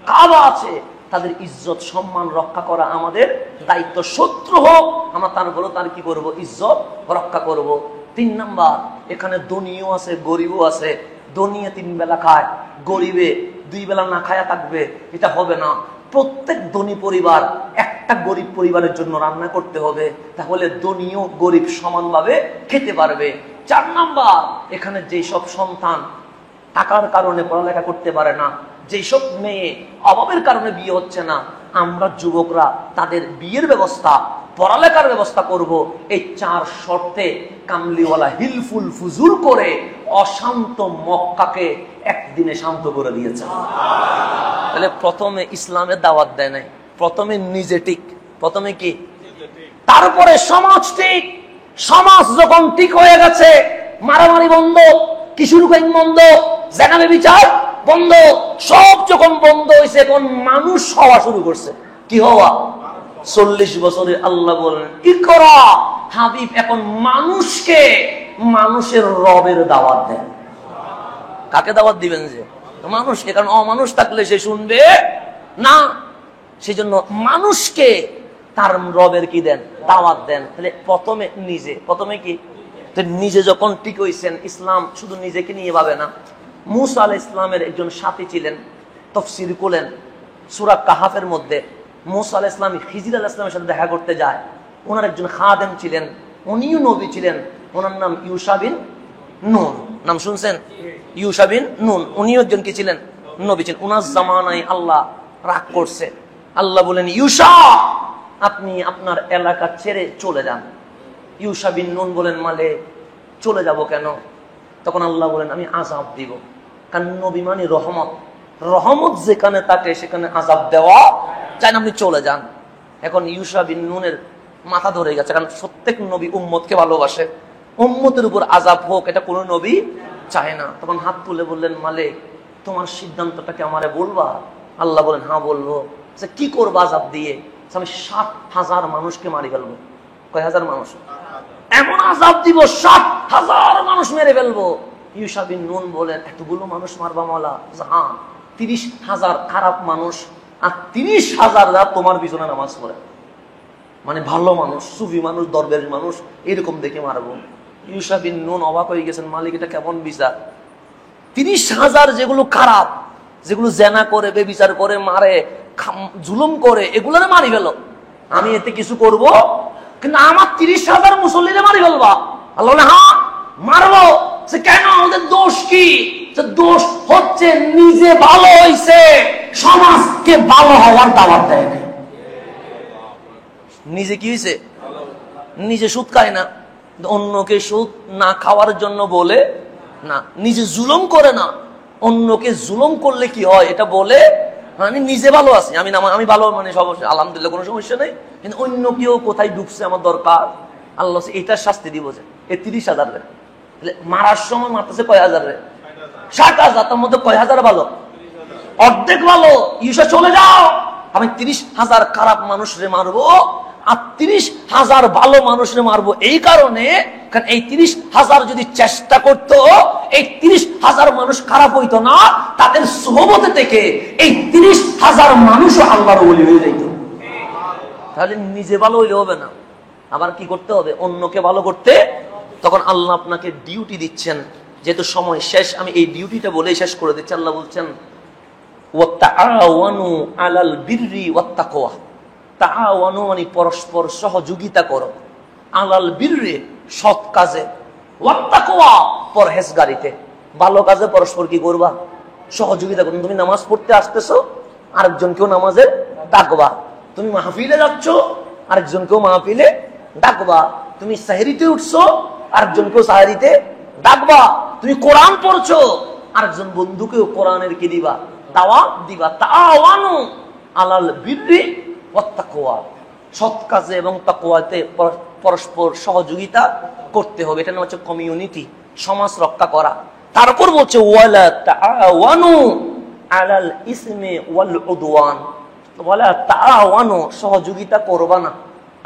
কাবা আছে, তাদের ইজ্জত সম্মান রক্ষা করা আমাদের দায়িত্ব। শত্রু হোক আমরা তার কি করব, ইজ্জত রক্ষা করব। 3 নাম্বার, এখানে ধনীও আছে গরিবও আছে। ধনীয়ে 3 বেলা খায়, গরিবে 2 বেলা না খায়া থাকবে, এটা হবে না। প্রত্যেক ধনী পরিবার একটা গরিব পরিবারের জন্য রান্না করতে হবে, তাহলে ধনীও গরিব সমানভাবে খেতে পারবে। 4 নাম্বার, এখানে যেসব সন্তান টাকার কারণে পড়ালেখা করতে পারে না, যেসব মেয়ে অভাবের কারণে বিয়ে হচ্ছে না, আমরা যুবকরা তাদের বিয়ের ব্যবস্থা, পড়ালেখার ব্যবস্থা করব। এই 4 শর্তে কামলিওয়ালা হিলফুল ফুজুল করে অশান্ত মক্কাকে একদিনে শান্ত করে দিয়েছে। তাহলে প্রথমে ইসলামের দাওয়াত দেয় নাই, প্রথমে নিজে ঠিক, প্রথমে কি, তারপরে সমাজ ঠিক। সমাজ যখন ঠিক হয়ে গেছে, মারামারি বন্ধ, কিশোর গ্যাং বন্ধ, জেনাবে বিচার বন্ধ, সব যখন বন্ধ হয়েছে, এখন মানুষ হওয়া শুরু করছে। কি হওয়া? 40 বছরে আল্লাহ বলেন ইকরা, হাবিব এখন মানুষকে মানুষের রবের দাওয়াত দেন। কাকে দাওয়াত দিবেন? যে মানুষকে, কারণ অমানুষ থাকলে সে শুনবে না। সেই জন্য মানুষকে তার রবের কি দেন, দাওয়াত দেন। তাহলে প্রথমে নিজে, প্রথমে কি, নিজে যখন ঠিক হইছেন, ইসলাম শুধু নিজেকে নিয়ে ভাবে না। মুসা আলাইহিস সালামের একজন সাথী ছিলেন, তাফসীর করলেন সূরা কাহাফের মধ্যে। মুসা আলাইহিস সালাম খিজির আলাইহিস সালামের সাথে দেখা করতে যায়, ওনার একজন খাদেম ছিলেন, উনিও নবী ছিলেন, ওনার নাম ইউশা বিন নুন। নাম শুনছেন? ইউশা বিন নুন, উনিও একজন কি ছিলেন, নবী ছিলেন। ওনার জামানায় আল্লাহ রাগ করছে। আল্লাহ বলেন ইউশা, আপনি আপনার এলাকা ছেড়ে চলে যান। ইউশা বিন নুন বলেন মালিক চলে যাব কেন? তখন আল্লাহ বলেন আমি আযাব দিব, কারণ নবী মানে রহমত, রহমত যেখানে থাকে সেখানে আযাব দেওয়া চাই না, আপনি চলে যান। এখন ইউশা বিন নুনের মাথা ধরে গেছে, কারণ প্রত্যেক নবী উম্মতকে ভালোবাসে, উম্মতের উপর আযাব হোক এটা কোনো নবী চায় না। তখন হাত তুলে বললেন মালিক তোমার সিদ্ধান্তটাকে আমারে বলবা? আল্লাহ বলেন হ্যাঁ বলবো। কি করবা আযাব দিয়ে? আমি 60,000 মানুষকে মারি ফেলবো। কয় হাজার মানুষ? এমন আযাব দিব 60,000 মানুষ মেরে ফেলবো। ইউশা বিন নুন বলেন এতগুলো মানুষ মারবা মাওলা? হ্যাঁ, 30,000 খারাপ মানুষ আর 30,000 তোমার পিছনে নামাজ পড়ে, মানে ভালো মানুষ, সুফি মানুষ, দরবেশ মানুষ, এরকম দেখে মারবো। ইউশা বিন নুন অবাক হয়ে গেছেন, মালিক এটা কেমন বিচার? 30,000 যেগুলো খারাপ, যেগুলো জেনা করে, বেবিচার করে, মারে, জুলুম করে, এগুলোরে মারি ফেলো, আমি এতে কিছু করব? কিন্তু আমার 30,000 মুসল্লিরে মারি ফেলবা? আল্লাহ বলে হ্যাঁ মারবো। সে কেন? আমাদের দোষ কি? দোষ হচ্ছে নিজে ভালো হইছে, সমাজকে ভালো হওয়ার দাওয়াত দেয় না। নিজে কি হয়েছে? নিজে সুদ খায় না, অন্যকে সুদ না খাওয়ার জন্য বলে না। নিজে জুলুম করে না, অন্যকে জুলুম করলে কি হয় এটা বলে। আমি নিজে ভালো আছি, আমি ভালো, মানে সব আলহামদুলিল্লাহ কোনো সমস্যা নেই, কিন্তু অন্য কেউ কোথায় ডুবছে আমার দরকার। আল্লাহ এটার শাস্তি দিব যে এ 30,000 রে মারার সময় মারতেছে কয় হাজার রে? 60,000। তার মধ্যে কয় হাজার ভালো? অর্ধেক ভালো। ইউসা চলে যাও, আমি 30,000 খারাপ মানুষরে মারবো আর 30,000 ভালো মানুষরে মারবো, এই কারণে কারণ এই 30,000 যদি চেষ্টা করতো এই 30,000 মানুষ খারাপ হইতো না, তাদের সোহবতে থেকে এই 30,000 মানুষও আল্লাহর ওলি হয়ে যাইত। তাহলে নিজে ভালো হইলে হবে না, আবার কি করতে হবে? অন্যকে ভালো করতে। তখন আল্লাহ আপনাকে ডিউটি দিচ্ছেন, যেহেতু সময় শেষ আমি এই ডিউটিটা বলেই শেষ করে দিচ্ছি। আল্লাহ বলছেন ওয়াতাআওয়ানু আলাল বিররি ওয়াত তাকওয়া, তাআওয়ানু মানে পরস্পর সহযোগিতা করো, আলাল বিররি সৎ কাজে, ওয়াত তাকওয়া পরহেজগারিতে। ভালো কাজে পরস্পর কি করবা? সহযোগিতা করুন। তুমি নামাজ পড়তে আসতেছো, আরেকজনকেও নামাজে ডাকবা। তুমি মাহফিলে যাচ্ছ, আরেকজনকেও মাহফিলে ডাকবা। তুমি সাহরিতে উঠছো, আরেকজনকেও সাহরিতে ডাকবা। তুমি কোরআন পড়ছো, আরেকজন বন্ধুকেও কোরআনের কি দিবা? দাওয়াত দিবা। তাআওয়ানু আলাল বিররি ওয়াত তাকওয়া, সৎ কাজে এবং তাকওয়াতে পরস্পর সহযোগিতা করতে হবে। এটা নাম হচ্ছে কমিউনিটি, সমাজ রক্ষা করা। তারপর বলছে ওয়ালা তাআওয়ানু আলাল ইসমি ওয়াল উদওয়ান, ওয়ালা তাআওয়ানু সহযোগিতা করবা না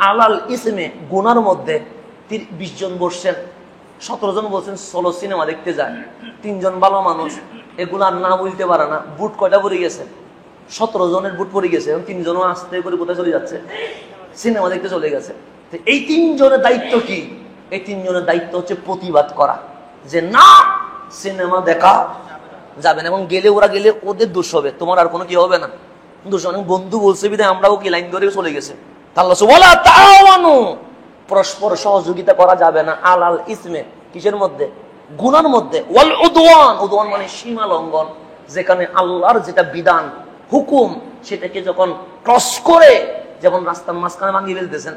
আলাল ইসমে গুনার মধ্যে। 20 জন বসছেন, 17 জন বলছেন সোলো সিনেমা দেখতে যায়, 3 জন ভালো মানুষ এগুলার না বলতে পারে না, বুট কয়টা পড়ে গেছে? 17 জনের বুট পড়ে গেছে, এবং 3 জনও আস্তে করে কোথায় চলে যাচ্ছে? সিনেমা দেখতে চলে গেছে। এই 3 জনের দায়িত্ব কি? এই 3 জনের দায়িত্ব হচ্ছে প্রতিবাদ করা, যে না সিনেমা দেখা যাবে না, এবং গেলে ওরা গেলে ওদের দোষ হবে, তোমার আর কোনো কি হবে না দোষ। অনেক বন্ধু বলছে বিধায় আমরাও কি লাইন ধরে চলে গেছে। পরস্পর সহযোগিতা করা যাবে না আলাল ইসমে, কিসের মধ্যে? গুনার মধ্যে। ওয়াল উদওয়ান, উদওয়ান মানে সীমা লঙ্ঘন, যেখানে আল্লাহর যেটা বিধান হুকুম সেটাকে যখন ক্রস করে, যেমন রাস্তার মাঝখানে ভাঙিয়ে ফেলতেছেন,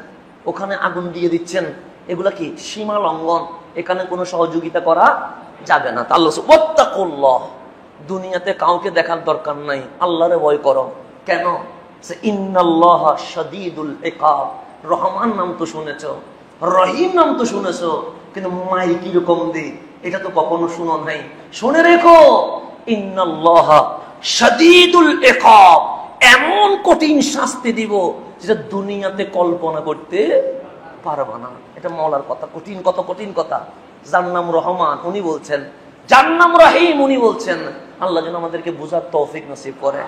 ওখানে আগুন দিয়ে দিচ্ছেন, এগুলা কি সীমা লঙ্ঘন, এখানে কোনো সহযোগিতা করা যাবে না। তা আল্লাহ ওয়াত্তাকুল্লাহ, দুনিয়াতে কাউকে দেখার দরকার নাই, আল্লাহরে ভয় করো। কেন? ইন্নাল্লাহা শাদীদুল ইকাব, রহমান নাম তো শুনেছো, রহিম নাম তো শুনেছো, কিন্তু মাই কিরকম দি এটা তো কখনো শুনো নাই। শুনে রেখো, ইন্নাল্লাহা শাদীদুল ইকাব, এমন কঠিন শাস্তি দিব যেটা দুনিয়াতে কল্পনা করতে পারবা না। এটা মওলার কথা, কঠিন কত কঠিন কথা। যার নাম রহমান উনি বলছেন, যার নাম রহিম উনি বলছেন। আল্লাহ যেন আমাদেরকে বুঝার তৌফিক নসিব করে।